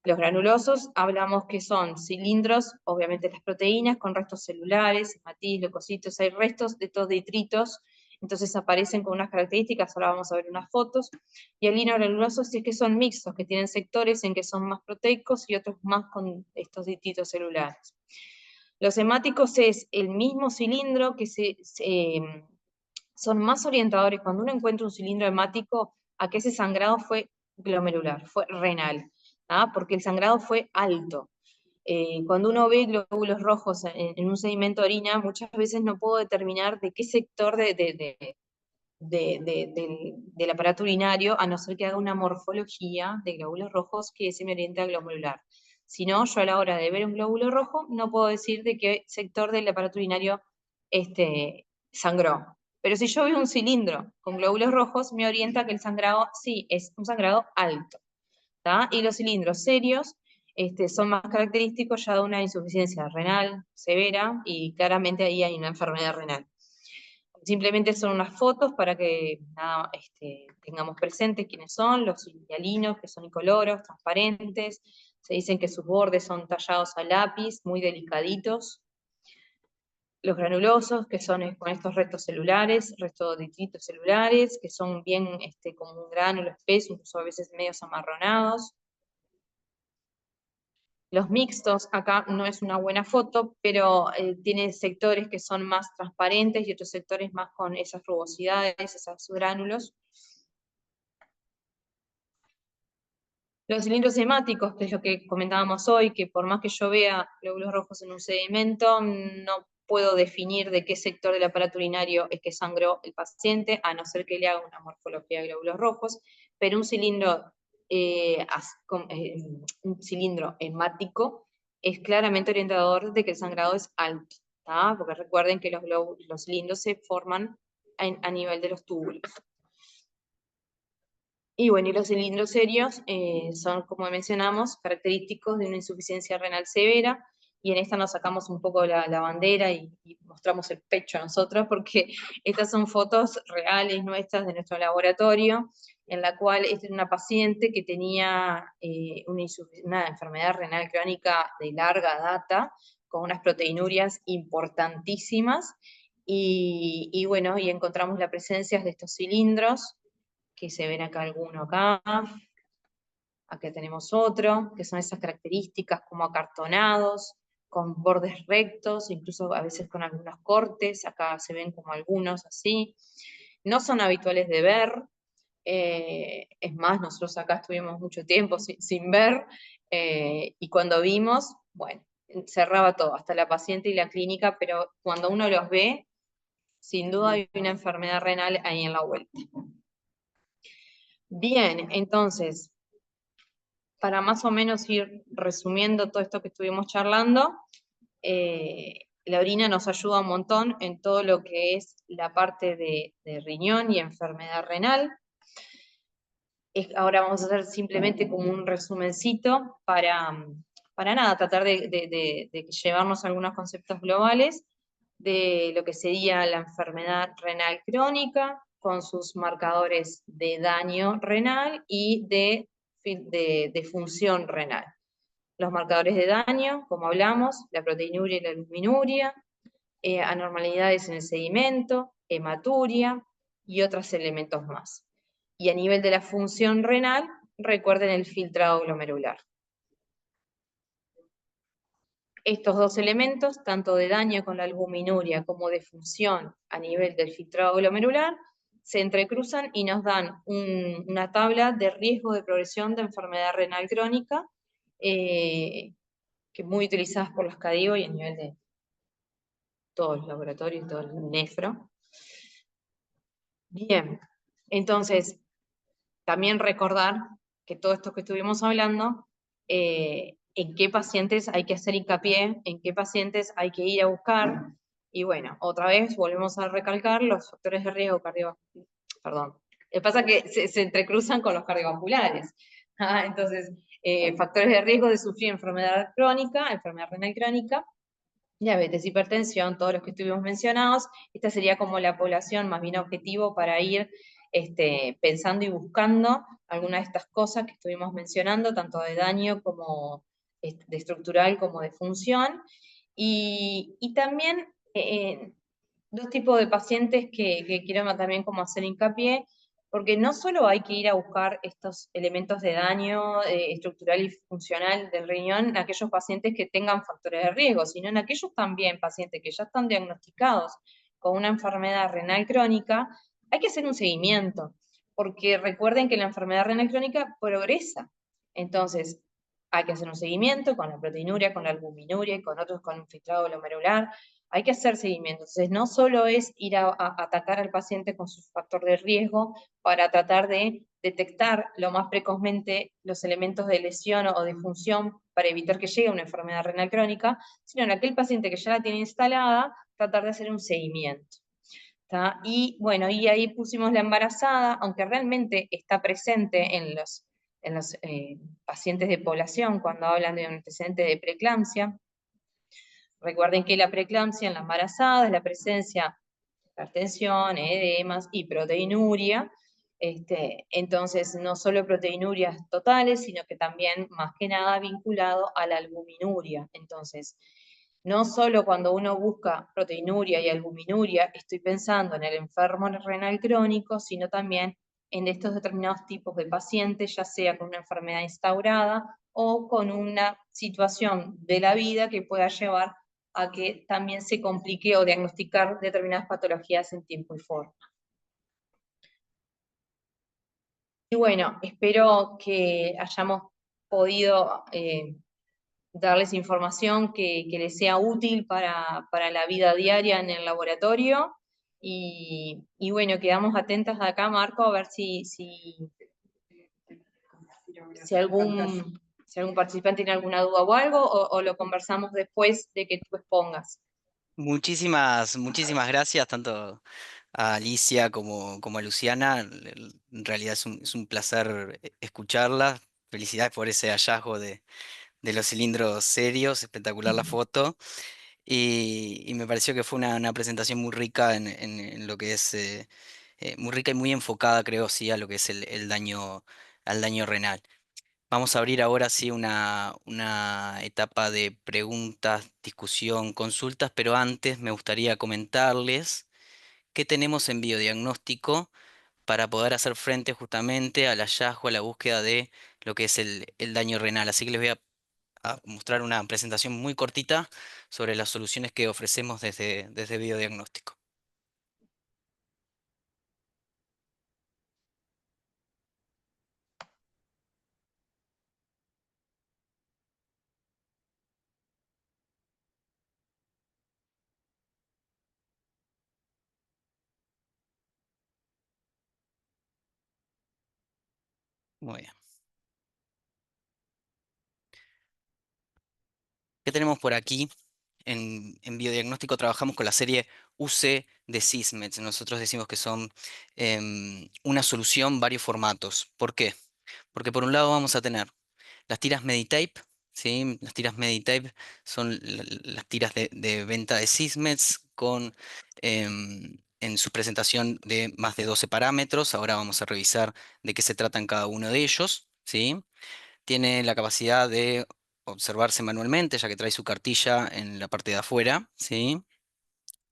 Los granulosos, hablamos que son cilindros, obviamente las proteínas, con restos celulares, hematis, leucocitos, hay restos de estos detritos, entonces aparecen con unas características, ahora vamos a ver unas fotos, y hialinogranulosos sí que son mixtos, que tienen sectores en que son más proteicos y otros más con estos detritos celulares. Los hemáticos es el mismo cilindro que son más orientadores cuando uno encuentra un cilindro hemático a que ese sangrado fue glomerular, fue renal, ¿ah? Porque el sangrado fue alto. Cuando uno ve glóbulos rojos en un sedimento de orina, muchas veces no puedo determinar de qué sector del aparato urinario, a no ser que haga una morfología de glóbulos rojos que se me oriente a glomerular. Si no, yo a la hora de ver un glóbulo rojo, no puedo decir de qué sector del aparato urinario sangró. Pero si yo veo un cilindro con glóbulos rojos, me orienta que el sangrado, sí, es un sangrado alto. ¿Tá? Y los cilindros serios son más característicos ya de una insuficiencia renal severa, y claramente ahí hay una enfermedad renal. Simplemente son unas fotos para que tengamos presentes quiénes son, los hialinos, que son incoloros, transparentes, se dicen que sus bordes son tallados a lápiz, muy delicaditos. Los granulosos, que son con estos restos celulares, restos de detritos celulares, que son bien como un gránulo espeso, incluso a veces medios amarronados. Los mixtos, acá no es una buena foto, pero tiene sectores que son más transparentes y otros sectores más con esas rugosidades, esos gránulos. Los cilindros hemáticos, que es lo que comentábamos hoy, que por más que yo vea glóbulos rojos en un sedimento, no puedo definir de qué sector del aparato urinario es que sangró el paciente, a no ser que le haga una morfología de glóbulos rojos, pero un cilindro un cilindro hemático es claramente orientador de que el sangrado es alto, ¿tá? Porque recuerden que los cilindros se forman a nivel de los túbulos. Y bueno, y los cilindros serios son, como mencionamos, característicos de una insuficiencia renal severa, y en esta nos sacamos un poco la bandera y mostramos el pecho a nosotros, porque estas son fotos reales nuestras de nuestro laboratorio, en la cual es una paciente que tenía una enfermedad renal crónica de larga data, con unas proteinurias importantísimas, y bueno, y encontramos la presencia de estos cilindros, que se ven acá alguno acá tenemos otro, que son esas características como acartonados, con bordes rectos, incluso a veces con algunos cortes, acá se ven como algunos así. No son habituales de ver, es más, nosotros acá estuvimos mucho tiempo sin ver, y cuando vimos, bueno, cerraba todo, hasta la paciente y la clínica, pero cuando uno los ve, sin duda hay una enfermedad renal ahí en la vuelta. Bien, entonces, para más o menos ir resumiendo todo esto que estuvimos charlando, la orina nos ayuda un montón en todo lo que es la parte de riñón y enfermedad renal. Ahora vamos a hacer simplemente como un resumencito para nada, tratar de llevarnos algunos conceptos globales de lo que sería la enfermedad renal crónica, con sus marcadores de daño renal y de función renal. Los marcadores de daño, como hablamos, la proteinuria y la albuminuria, anormalidades en el sedimento, hematuria y otros elementos más. Y a nivel de la función renal, recuerden el filtrado glomerular. Estos dos elementos, tanto de daño con la albuminuria como de función a nivel del filtrado glomerular, se entrecruzan y nos dan una tabla de riesgo de progresión de enfermedad renal crónica, que es muy utilizadas por las CADIO y a nivel de todos los laboratorios, todo el nefro. Bien, entonces, también recordar que todo esto que estuvimos hablando, en qué pacientes hay que hacer hincapié, en qué pacientes hay que ir a buscar, y bueno, otra vez volvemos a recalcar los factores de riesgo cardiovascular, perdón, pasa que se entrecruzan con los cardiovasculares, entonces, factores de riesgo de sufrir enfermedad renal crónica, diabetes, hipertensión, todos los que estuvimos mencionados. Esta sería como la población más bien objetivo para ir pensando y buscando algunas de estas cosas que estuvimos mencionando, tanto de daño como de estructural como de función. Y también dos tipos de pacientes que quiero también como hacer hincapié, porque no solo hay que ir a buscar estos elementos de daño estructural y funcional del riñón en aquellos pacientes que tengan factores de riesgo, sino en aquellos también pacientes que ya están diagnosticados con una enfermedad renal crónica, hay que hacer un seguimiento, porque recuerden que la enfermedad renal crónica progresa. Entonces, hay que hacer un seguimiento con la proteinuria, con la albuminuria y con otros con un filtrado glomerular. Hay que hacer seguimiento. Entonces, no solo es ir a atacar al paciente con su factor de riesgo para tratar de detectar lo más precozmente los elementos de lesión o de función para evitar que llegue a una enfermedad renal crónica, sino en aquel paciente que ya la tiene instalada, tratar de hacer un seguimiento. ¿Tá? Y bueno, y ahí pusimos la embarazada, aunque realmente está presente en los pacientes de población cuando hablan de un antecedente de preeclampsia. Recuerden que la preeclampsia en la embarazada es la presencia de hipertensión, edemas y proteinuria. Entonces, no solo proteinurias totales, sino que también, más que nada, vinculado a la albuminuria. Entonces, no solo cuando uno busca proteinuria y albuminuria, estoy pensando en el enfermo renal crónico, sino también en estos determinados tipos de pacientes, ya sea con una enfermedad instaurada o con una situación de la vida que pueda llevar a que también se complique o diagnosticar determinadas patologías en tiempo y forma. Y bueno, espero que hayamos podido darles información que les sea útil para la vida diaria en el laboratorio. Y bueno, quedamos atentas de acá, Marco, a ver si mira, Si fantástico. si algún participante tiene alguna duda o algo, o lo conversamos después de que tú expongas. Muchísimas gracias, tanto a Alicia como a Luciana. En realidad es un placer escucharlas. Felicidades por ese hallazgo de los cilindros serios, espectacular la foto. Y me pareció que fue una presentación muy rica en lo que es, muy rica y muy enfocada, creo, sí, a lo que es al daño renal. Vamos a abrir ahora sí una etapa de preguntas, discusión, consultas, pero antes me gustaría comentarles qué tenemos en biodiagnóstico para poder hacer frente justamente al hallazgo, a la búsqueda de lo que es el daño renal. Así que les voy a mostrar una presentación muy cortita sobre las soluciones que ofrecemos desde biodiagnóstico. Muy bien. ¿Qué tenemos por aquí? En biodiagnóstico trabajamos con la serie UC de Sysmex. Nosotros decimos que son una solución, varios formatos. ¿Por qué? Porque por un lado vamos a tener las tiras Meditape, ¿sí? Las tiras Meditape son las tiras de venta de Sysmex en su presentación de más de 12 parámetros. Ahora vamos a revisar de qué se tratan cada uno de ellos, ¿sí? Tiene la capacidad de observarse manualmente, ya que trae su cartilla en la parte de afuera, ¿sí?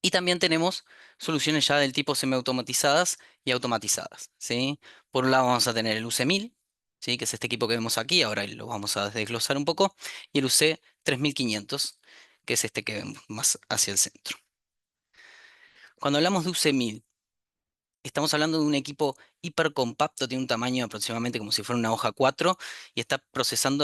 Y también tenemos soluciones ya del tipo semiautomatizadas y automatizadas, ¿sí? Por un lado vamos a tener el UC1000, ¿sí? Que es este equipo que vemos aquí, ahora lo vamos a desglosar un poco, y el UC3500, que es este que vemos más hacia el centro. Cuando hablamos de UC1000, estamos hablando de un equipo hipercompacto, tiene un tamaño aproximadamente como si fuera una hoja 4 y está procesando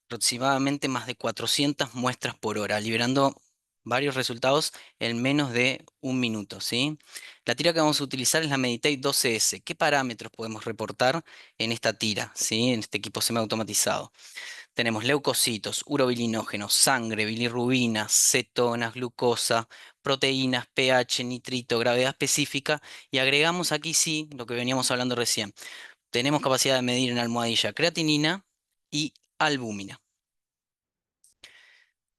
aproximadamente más de 400 muestras por hora, liberando varios resultados en menos de un minuto, ¿sí? La tira que vamos a utilizar es la Meditate 12S. ¿Qué parámetros podemos reportar en esta tira, ¿sí? En este equipo semiautomatizado? Tenemos leucocitos, urobilinógenos, sangre, bilirrubina, cetonas, glucosa, proteínas, pH, nitrito, gravedad específica y agregamos aquí sí lo que veníamos hablando recién. Tenemos capacidad de medir en almohadilla creatinina y albúmina.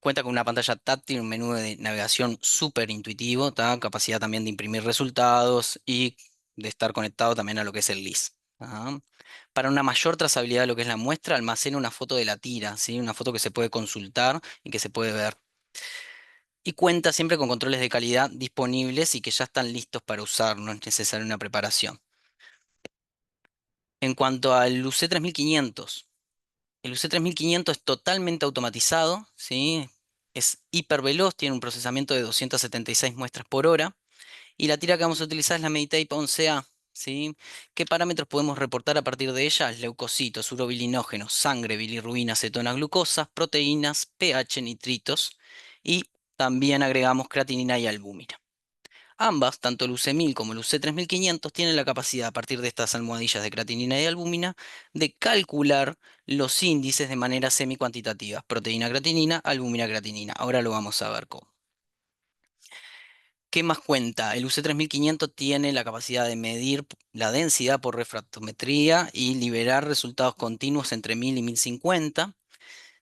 Cuenta con una pantalla táctil, un menú de navegación súper intuitivo, ¿tá? Capacidad también de imprimir resultados y de estar conectado también a lo que es el LIS. ¿Ah? Para una mayor trazabilidad de lo que es la muestra, almacena una foto de la tira, ¿sí? Una foto que se puede consultar y que se puede ver. Y cuenta siempre con controles de calidad disponibles y que ya están listos para usar, no es necesaria una preparación. En cuanto al UC3500, el UC3500 es totalmente automatizado, ¿sí? Es hiperveloz, tiene un procesamiento de 276 muestras por hora. Y la tira que vamos a utilizar es la Meditape 11A, ¿sí? ¿Qué parámetros podemos reportar a partir de ella? Leucocitos, urobilinógenos, sangre, bilirrubina, cetona, glucosas, proteínas, pH, nitritos y también agregamos creatinina y albúmina. Ambas, tanto el UC1000 como el UC3500, tienen la capacidad a partir de estas almohadillas de creatinina y albúmina de calcular los índices de manera semi-cuantitativa. Proteína creatinina, albúmina creatinina. Ahora lo vamos a ver cómo. ¿Qué más cuenta? El UC3500 tiene la capacidad de medir la densidad por refractometría y liberar resultados continuos entre 1000 y 1050.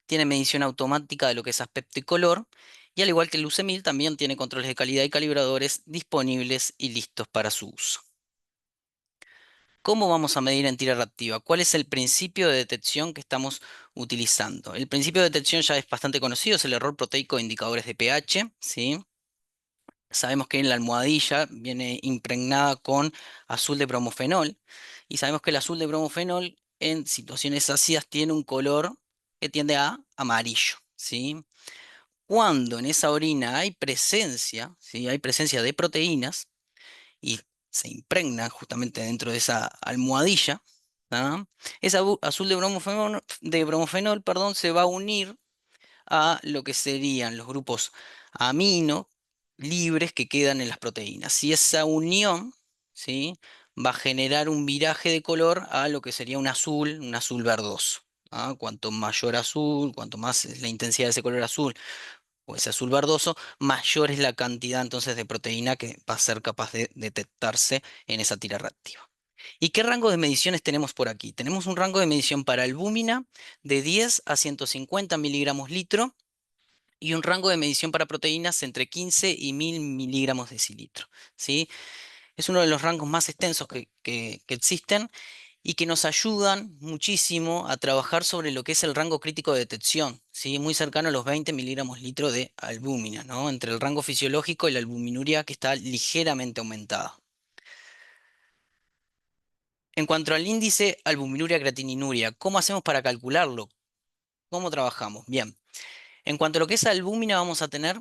Tiene medición automática de lo que es aspecto y color. Y al igual que el UC1000, también tiene controles de calidad y calibradores disponibles y listos para su uso. ¿Cómo vamos a medir en tira reactiva? ¿Cuál es el principio de detección que estamos utilizando? El principio de detección ya es bastante conocido, es el error proteico de indicadores de pH, ¿sí? Sabemos que en la almohadilla viene impregnada con azul de bromofenol y sabemos que el azul de bromofenol en situaciones ácidas tiene un color que tiende a amarillo, ¿sí? Cuando en esa orina hay presencia, ¿sí? Hay presencia de proteínas y se impregna justamente dentro de esa almohadilla, ¿tá? Ese azul de bromofenol, perdón, se va a unir a lo que serían los grupos amino libres que quedan en las proteínas. Y esa unión, ¿sí? Va a generar un viraje de color a lo que sería un azul verdoso. Cuanto mayor azul, cuanto más es la intensidad de ese color azul o ese azul verdoso, mayor es la cantidad entonces de proteína que va a ser capaz de detectarse en esa tira reactiva. ¿Y qué rango de mediciones tenemos por aquí? Tenemos un rango de medición para albúmina de 10 a 150 miligramos litro y un rango de medición para proteínas entre 15 y 1000 miligramos decilitro. ¿Sí? Es uno de los rangos más extensos que existen y que nos ayudan muchísimo a trabajar sobre lo que es el rango crítico de detección, ¿sí? Muy cercano a los 20 miligramos litro de albúmina, ¿no? Entre el rango fisiológico y la albuminuria que está ligeramente aumentada. En cuanto al índice albuminuria-creatininuria, ¿cómo hacemos para calcularlo? ¿Cómo trabajamos? Bien, en cuanto a lo que es albúmina, vamos a tener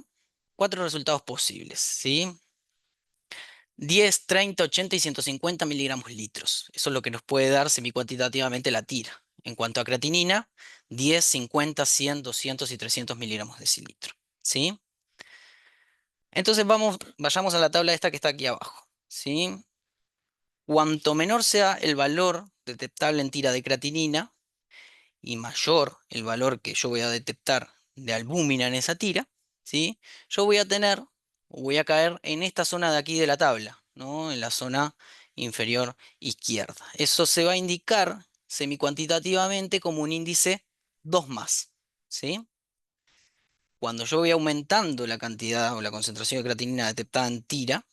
cuatro resultados posibles, ¿sí? 10, 30, 80 y 150 miligramos litros. Eso es lo que nos puede dar semicuantitativamente la tira. En cuanto a creatinina, 10, 50, 100, 200 y 300 miligramos decilitro. ¿Sí? Entonces vayamos a la tabla esta que está aquí abajo. ¿Sí? Cuanto menor sea el valor detectable en tira de creatinina y mayor el valor que yo voy a detectar de albúmina en esa tira, ¿sí? Yo voy a tener, o voy a caer en esta zona de aquí de la tabla, ¿no? En la zona inferior izquierda. Eso se va a indicar semicuantitativamente como un índice 2 más, ¿sí? Cuando yo voy aumentando la cantidad o la concentración de creatinina detectada en tira,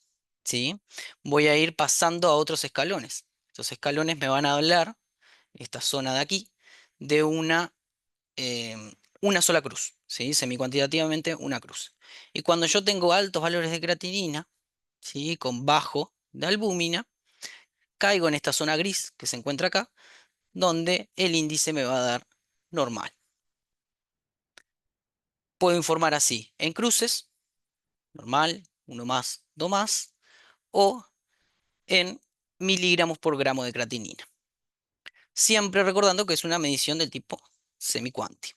¿sí? Voy a ir pasando a otros escalones. Estos escalones me van a hablar, esta zona de aquí, de una sola cruz, ¿sí? Semicuantitativamente una cruz. Y cuando yo tengo altos valores de creatinina, ¿sí? Con bajo de albúmina, caigo en esta zona gris que se encuentra acá, donde el índice me va a dar normal. Puedo informar así, en cruces, normal, 1 más, 2 más, o en miligramos por gramo de creatinina. Siempre recordando que es una medición del tipo semicuanti.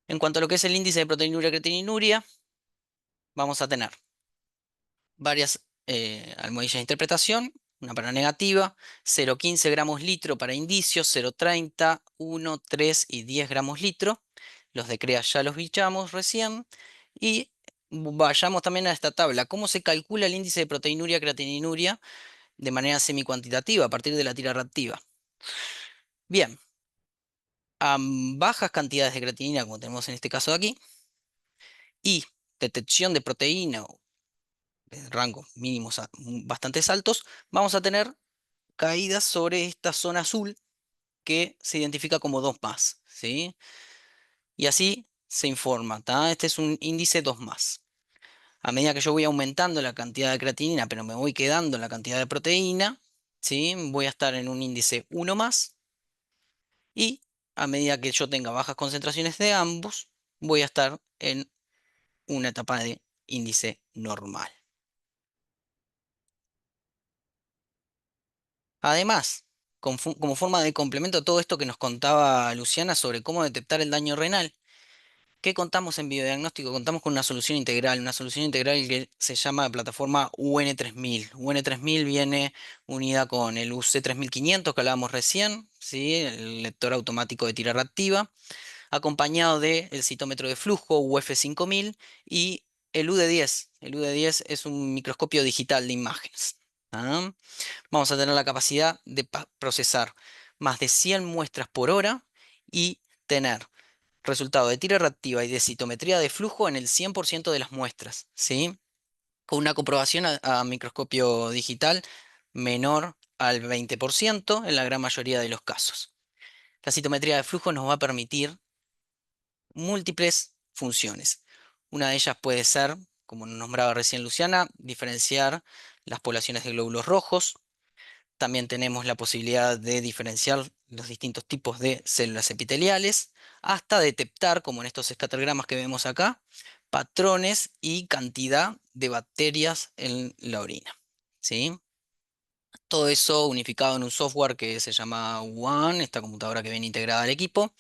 En cuanto a lo que es el índice de proteinuria creatininuria, vamos a tener varias almohadillas de interpretación, una para negativa, 0,15 gramos litro para indicios, 0,30, 1, 3 y 10 gramos litro. Los de CREA ya los bichamos recién. Y vayamos también a esta tabla. ¿Cómo se calcula el índice de proteinuria creatininuria de manera semicuantitativa a partir de la tira reactiva? Bien, a bajas cantidades de creatinina, como tenemos en este caso de aquí, y detección de proteína de rangos mínimos bastante altos, vamos a tener caídas sobre esta zona azul que se identifica como 2 más, ¿sí? Y así se informa, ¿tá? Este es un índice 2 más. A medida que yo voy aumentando la cantidad de creatinina, pero me voy quedando en la cantidad de proteína, ¿sí? Voy a estar en un índice 1 más. Y a medida que yo tenga bajas concentraciones de ambos, voy a estar en una etapa de índice normal. Además, como forma de complemento a todo esto que nos contaba Luciana sobre cómo detectar el daño renal, ¿qué contamos en biodiagnóstico? Contamos con una solución integral que se llama plataforma UN3000. UN3000 viene unida con el UC3500 que hablábamos recién, ¿sí? El lector automático de tira reactiva, acompañado del citómetro de flujo UF5000 y el UD10. El UD10 es un microscopio digital de imágenes. ¿Ah? Vamos a tener la capacidad de procesar más de 100 muestras por hora y tener resultado de tira reactiva y de citometría de flujo en el 100% de las muestras, ¿sí? Con una comprobación a microscopio digital menor al 20% en la gran mayoría de los casos. La citometría de flujo nos va a permitir múltiples funciones. Una de ellas puede ser, como nos nombraba recién Luciana, diferenciar las poblaciones de glóbulos rojos. También tenemos la posibilidad de diferenciar los distintos tipos de células epiteliales, hasta detectar, como en estos escatalogramas que vemos acá, patrones y cantidad de bacterias en la orina. ¿Sí? Todo eso unificado en un software que se llama One, esta computadora que viene integrada al equipo,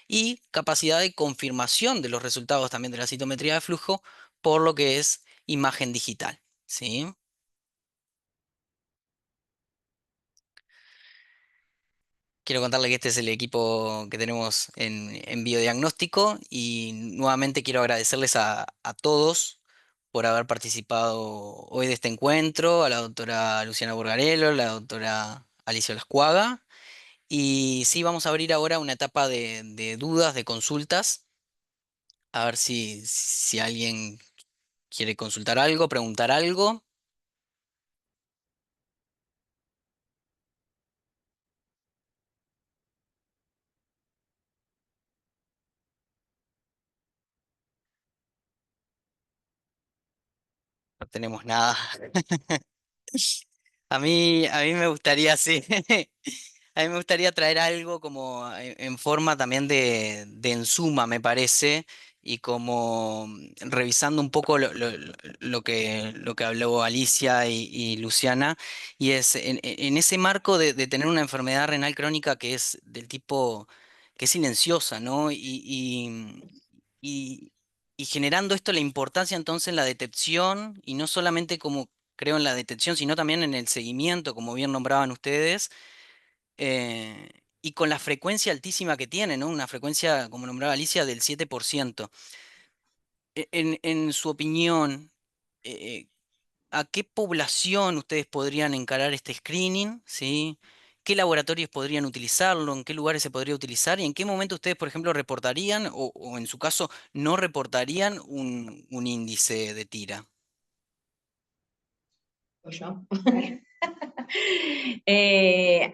y capacidad de confirmación de los resultados también de la citometría de flujo por lo que es imagen digital. ¿Sí? Quiero contarle que este es el equipo que tenemos en biodiagnóstico y nuevamente quiero agradecerles a todos por haber participado hoy de este encuentro, a la doctora Luciana Burgarello, la doctora Alicia Lascuaga. Y sí, vamos a abrir ahora una etapa de dudas, de consultas, a ver si alguien quiere consultar algo, preguntar algo. No tenemos nada. A mí me gustaría, sí. A mí me gustaría traer algo como en forma también de ensuma, me parece, y como revisando un poco lo que habló Alicia y Luciana, y es en ese marco de tener una enfermedad renal crónica que es del tipo, que es silenciosa, ¿no? Y, y generando esto la importancia entonces en la detección, y no solamente como creo en la detección, sino también en el seguimiento, como bien nombraban ustedes, y con la frecuencia altísima que tiene, ¿no? Una frecuencia, como nombraba Alicia, del 7%. En su opinión, eh, ¿a qué población ustedes podrían encarar este screening? ¿Sí? ¿Qué laboratorios podrían utilizarlo? ¿En qué lugares se podría utilizar? ¿Y en qué momento ustedes, por ejemplo, reportarían o en su caso no reportarían un índice de tira? ¿O yo?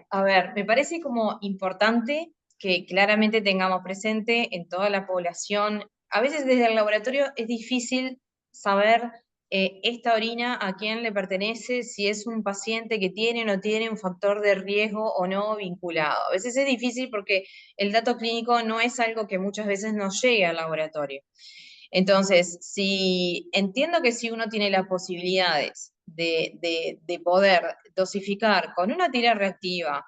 A ver, me parece como importante que claramente tengamos presente en toda la población. A veces desde el laboratorio es difícil saber esta orina a quién le pertenece, si es un paciente que tiene o no tiene un factor de riesgo o no vinculado. A veces es difícil porque el dato clínico no es algo que muchas veces nos llegue al laboratorio. Entonces, si entiendo que si uno tiene las posibilidades de poder dosificar con una tira reactiva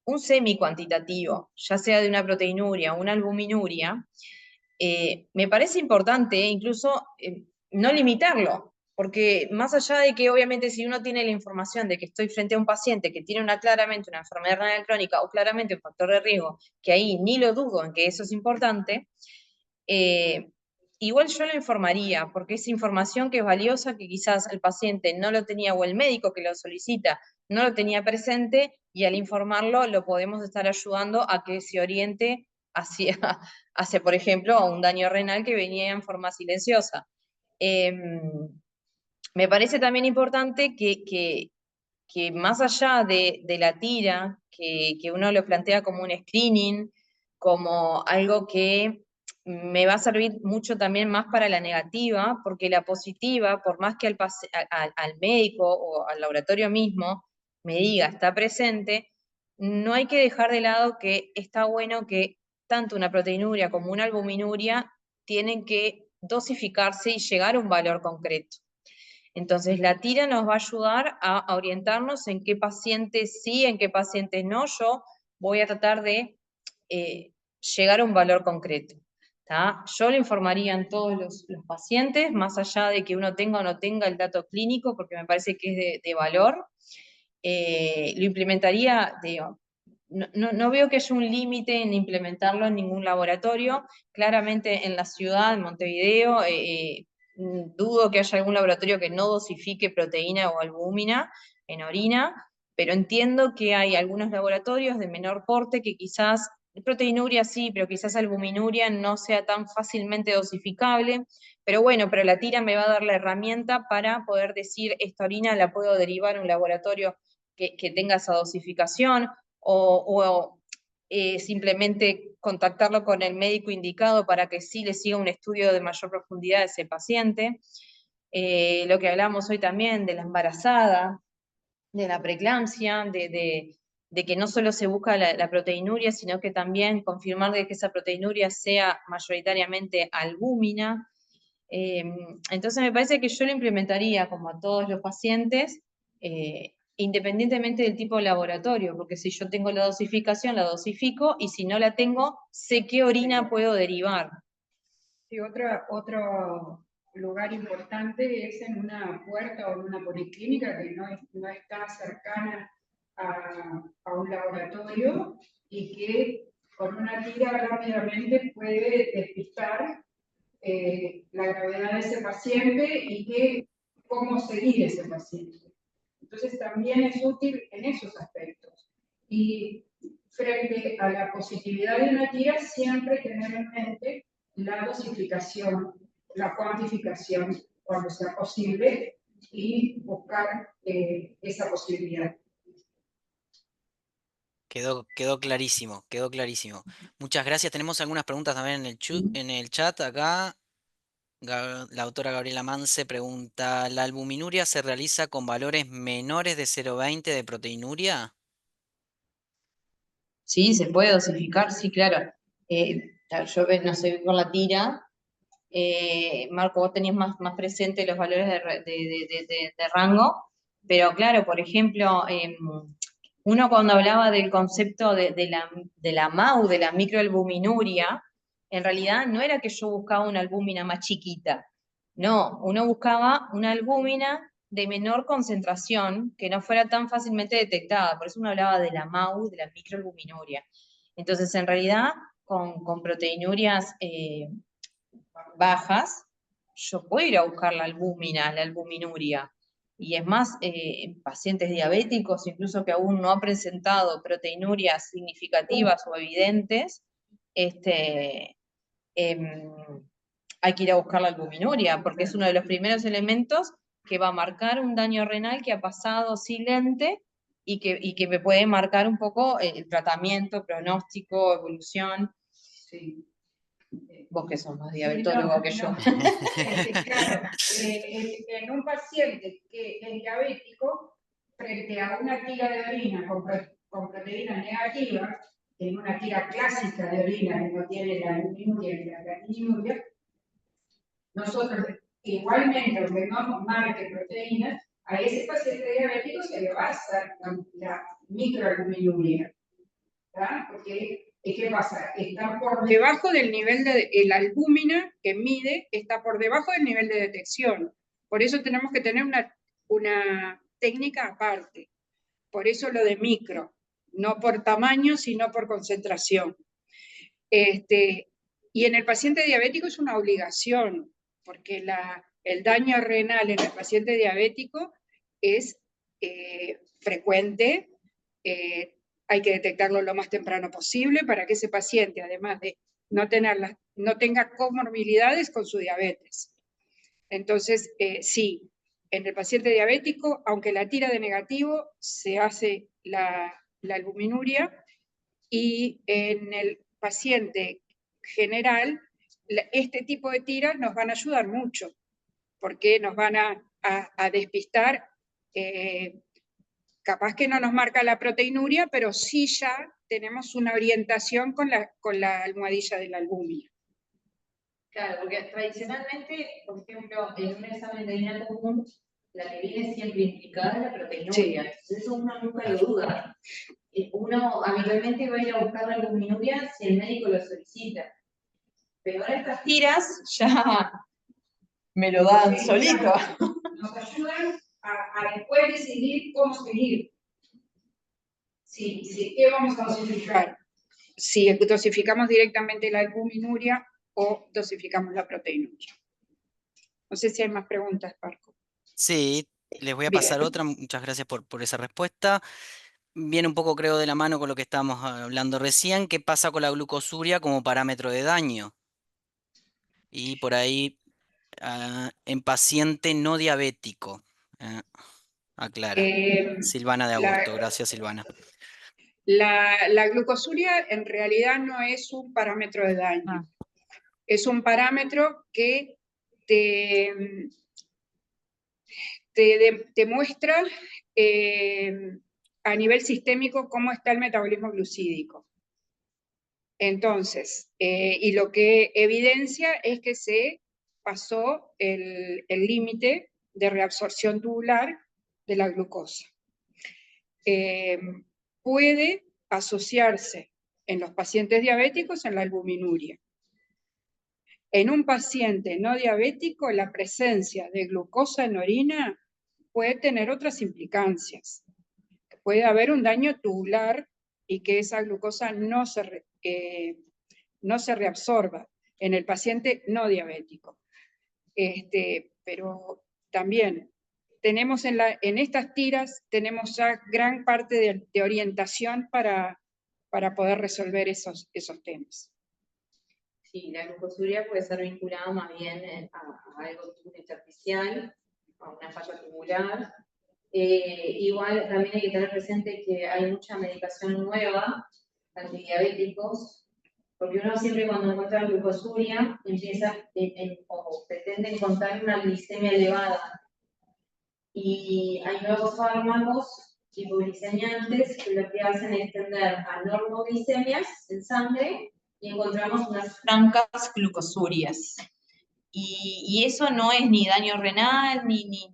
un semi-cuantitativo, ya sea de una proteinuria o una albuminuria, me parece importante incluso no limitarlo, porque más allá de que obviamente si uno tiene la información de que estoy frente a un paciente que tiene claramente una enfermedad renal crónica o claramente un factor de riesgo, que ahí ni lo dudo en que eso es importante, eh, igual yo lo informaría, porque es información que es valiosa, que quizás el paciente no lo tenía o el médico que lo solicita no lo tenía presente y al informarlo lo podemos estar ayudando a que se oriente hacia, hacia por ejemplo, un daño renal que venía en forma silenciosa. Me parece también importante que más allá de la tira, que uno lo plantea como un screening, como algo que me va a servir mucho también más para la negativa, porque la positiva, por más que al médico o al laboratorio mismo me diga está presente, no hay que dejar de lado que está bueno que tanto una proteinuria como una albuminuria tienen que dosificarse y llegar a un valor concreto. Entonces, la tira nos va a ayudar a orientarnos en qué pacientes sí, en qué pacientes no. Yo voy a tratar de llegar a un valor concreto. ¿Tá? Yo le informaría a todos los pacientes, más allá de que uno tenga o no tenga el dato clínico, porque me parece que es de valor. Lo implementaría, digo, no veo que haya un límite en implementarlo en ningún laboratorio. Claramente en la ciudad, en Montevideo, dudo que haya algún laboratorio que no dosifique proteína o albúmina en orina, pero entiendo que hay algunos laboratorios de menor porte que quizás, proteinuria sí, pero quizás albuminuria no sea tan fácilmente dosificable. Pero bueno, pero la tira me va a dar la herramienta para poder decir, esta orina la puedo derivar a un laboratorio que tenga esa dosificación, o simplemente contactarlo con el médico indicado para que sí le siga un estudio de mayor profundidad a ese paciente. Lo que hablamos hoy también de la embarazada, de la preeclampsia, de que no solo se busca la proteinuria, sino que también confirmar de que esa proteinuria sea mayoritariamente albúmina. Eh, entonces me parece que yo lo implementaría como a todos los pacientes, independientemente del tipo de laboratorio, porque si yo tengo la dosificación, la dosifico, y si no la tengo, sé qué orina puedo derivar. Sí, otro lugar importante es en una puerta o en una policlínica que no está cercana a un laboratorio y que con una tira rápidamente puede despistar la gravedad de ese paciente y cómo seguir ese paciente. Entonces también es útil en esos aspectos. Y frente a la positividad de una tira, siempre tener en mente la dosificación, la cuantificación cuando sea posible y buscar esa posibilidad. Quedó clarísimo, quedó clarísimo. Muchas gracias. Tenemos algunas preguntas también en el chat acá. La autora Gabriela Mance pregunta, ¿la albuminuria se realiza con valores menores de 0,20 de proteinuria? Sí, se puede dosificar, sí, claro. Yo no sé por la tira. Marco, vos tenías más presente los valores de rango, pero claro, por ejemplo, uno cuando hablaba del concepto de la MAU, de la microalbuminuria, en realidad no era que yo buscaba una albúmina más chiquita, no, uno buscaba una albúmina de menor concentración que no fuera tan fácilmente detectada, por eso uno hablaba de la MAU, de la microalbuminuria. Entonces, en realidad, con proteinurias bajas, yo puedo ir a buscar la albúmina, la albuminuria. Y es más, en pacientes diabéticos, incluso que aún no han presentado proteinurias significativas o evidentes, em, hay que ir a buscar la albuminuria, porque es uno de los primeros elementos que va a marcar un daño renal que ha pasado silente y que me puede marcar un poco el tratamiento, pronóstico, evolución. Sí. Vos que sos más diabetólogo que yo. Claro, en un paciente que es diabético, frente a una tira de orina con proteína negativa, en una tira clásica de orina que no tiene la albuminuria ni la proteinuria, nosotros igualmente, aunque no marque proteínas, a ese paciente diabético se le va a hacer la microalbuminuria, ¿verdad? Porque ¿qué pasa? Está por debajo del nivel de la albúmina que mide, está por debajo del nivel de detección. Por eso tenemos que tener una técnica aparte. Por eso lo de micro, no por tamaño, sino por concentración. Y en el paciente diabético es una obligación, porque el daño renal en el paciente diabético es frecuente, hay que detectarlo lo más temprano posible para que ese paciente, además de no tenga comorbilidades con su diabetes. Entonces, sí, en el paciente diabético, aunque la tira de negativo, se hace la albuminuria, y en el paciente general, este tipo de tiras nos van a ayudar mucho, porque nos van a despistar, capaz que no nos marca la proteinuria, pero sí ya tenemos una orientación con la almohadilla de la albúmina. Claro, porque tradicionalmente, por ejemplo, en un examen de orina común, la que viene siempre implicada es la proteinuria. Sí. Entonces uno nunca lo duda. Uno habitualmente va a ir a buscar la albuminuria si el médico lo solicita. Pero ahora estas tiras ya me lo dan solito. Nos ayudan a después decidir cómo seguir. Sí, ¿qué vamos a dosificar? Si dosificamos directamente la albuminuria o dosificamos la proteinuria. No sé si hay más preguntas, Marco. Sí, les voy a Bien. pasar otra. Muchas gracias por esa respuesta. Viene un poco, creo, de la mano con lo que estábamos hablando recién. ¿Qué pasa con la glucosuria como parámetro de daño? Y por ahí, en paciente no diabético. Aclara. Silvana de Augusto. Gracias, Silvana. La glucosuria en realidad no es un parámetro de daño. Es un parámetro que te muestra a nivel sistémico cómo está el metabolismo glucídico. Entonces, y lo que evidencia es que se pasó el límite de reabsorción tubular de la glucosa. Puede asociarse en los pacientes diabéticos en la albuminuria. En un paciente no diabético, la presencia de glucosa en orina puede tener otras implicancias. Puede haber un daño tubular y que esa glucosa no se reabsorba en el paciente no diabético. Pero también tenemos en estas tiras, tenemos ya gran parte de orientación para poder resolver esos temas. Sí, la glucosuria puede ser vinculada más bien a algo intersticial, a una falla tubular. Igual también hay que tener presente que hay mucha medicación nueva, antidiabéticos, porque uno siempre cuando encuentra glucosuria empieza o pretende encontrar una glicemia elevada. Y hay nuevos fármacos hipoglicemiantes que lo que hacen es tender a normoglicemias en sangre y encontramos unas francas glucosurias. Y eso no es ni daño renal, ni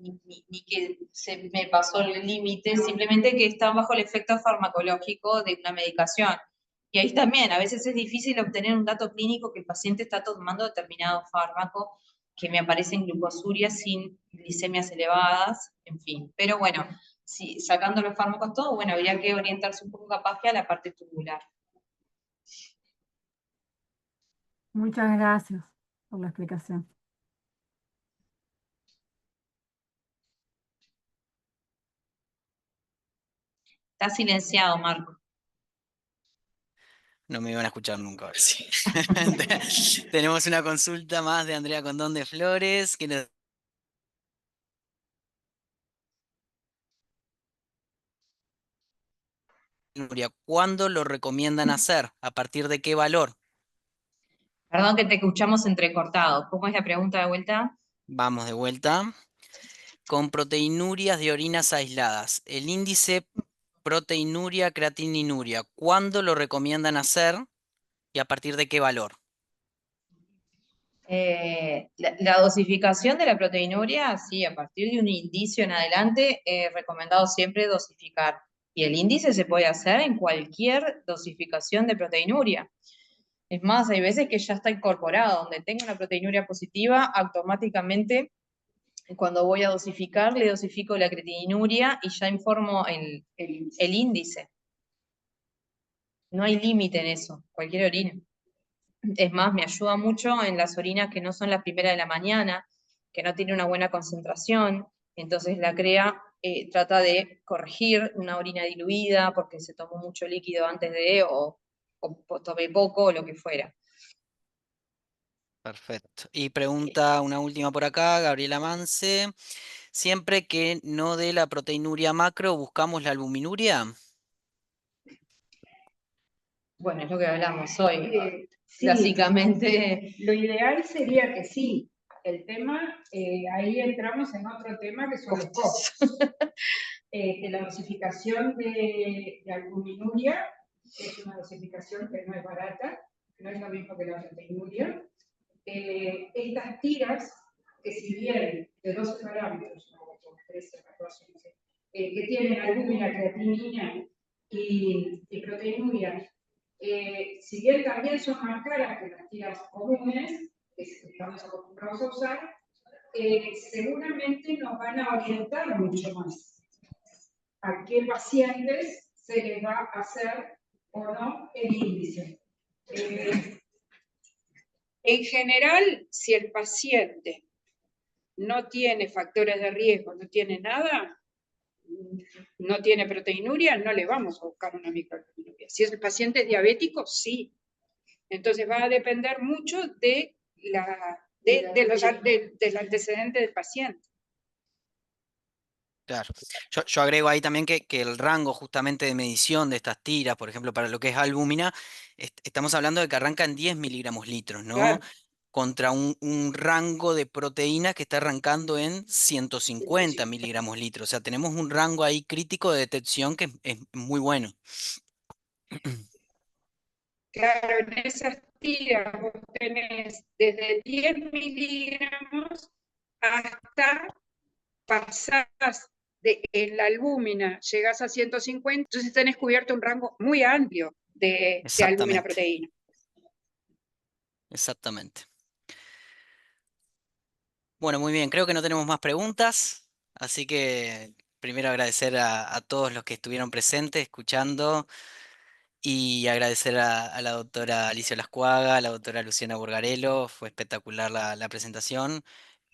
que se me pasó el límite, simplemente que están bajo el efecto farmacológico de una medicación. Y ahí también, a veces es difícil obtener un dato clínico que el paciente está tomando determinado fármaco, que me aparecen glucosurias sin glicemias elevadas, en fin. Pero bueno, si, sacando los fármacos todos, bueno, habría que orientarse un poco capaz que a la parte tubular. Muchas gracias por la explicación. Está silenciado, Marco. No me iban a escuchar nunca, ahora sí. Tenemos una consulta más de Andrea Condón de Flores, que nos... Nuria, ¿cuándo lo recomiendan hacer? ¿A partir de qué valor? Perdón que te escuchamos entrecortado. ¿Cómo es la pregunta de vuelta? Vamos de vuelta. Con proteinurias de orinas aisladas. El índice proteinuria, creatininuria, ¿cuándo lo recomiendan hacer y a partir de qué valor? La dosificación de la proteinuria, sí, a partir de un indicio en adelante, recomendado siempre dosificar. Y el índice se puede hacer en cualquier dosificación de proteinuria. Es más, hay veces que ya está incorporado, donde tengo una proteinuria positiva, automáticamente cuando voy a dosificar, le dosifico la creatininuria y ya informo el índice. No hay límite en eso, cualquier orina. Es más, me ayuda mucho en las orinas que no son la primera de la mañana, que no tiene una buena concentración. Entonces la CREA trata de corregir una orina diluida porque se tomó mucho líquido antes de, o tomé poco, o lo que fuera. Perfecto. Y pregunta una última por acá, Gabriela Mance. Siempre que no dé la proteinuria macro, ¿buscamos la albuminuria? Bueno, es lo que hablamos hoy. Sí, Básicamente, lo ideal sería que sí. El tema, ahí entramos en otro tema que son los costos. La dosificación de albuminuria es una dosificación que no es barata, no es lo mismo que la proteinuria. Estas tiras, que si bien de 12 parámetros, o 13, 14, no sé, que tienen albúmina, creatinina y proteinuria, si bien también son más caras que las tiras comunes, que estamos acostumbrados a usar, seguramente nos van a orientar mucho más a qué pacientes se les va a hacer o no el índice. En general, si el paciente no tiene factores de riesgo, no tiene nada, no tiene proteinuria, no le vamos a buscar una microalbuminuria. Si el paciente es diabético, sí. Entonces va a depender mucho del antecedente del paciente. Claro. Yo agrego ahí también que el rango justamente de medición de estas tiras, por ejemplo, para lo que es albúmina, estamos hablando de que arranca en 10 miligramos litros, ¿no? Claro. Contra un rango de proteínas que está arrancando en 150 miligramos litros. O sea, tenemos un rango ahí crítico de detección que es muy bueno. Claro, en esas tiras vos tenés desde 10 miligramos hasta pasás en la albúmina, llegás a 150, entonces tenés cubierto un rango muy amplio de albúmina Exactamente, proteína. exactamente. Bueno, muy bien, creo que no tenemos más preguntas, así que primero agradecer a todos los que estuvieron presentes, escuchando. Y agradecer a la doctora Alicia Lascuaga, a la doctora Luciana Burgarello, fue espectacular la presentación,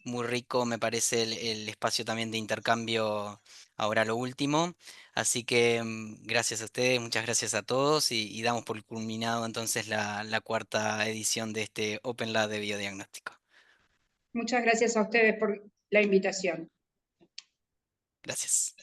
muy rico me parece el espacio también de intercambio ahora lo último, así que gracias a ustedes, muchas gracias a todos y damos por culminado entonces la cuarta edición de este Open Lab de biodiagnóstico. Muchas gracias a ustedes por la invitación. Gracias.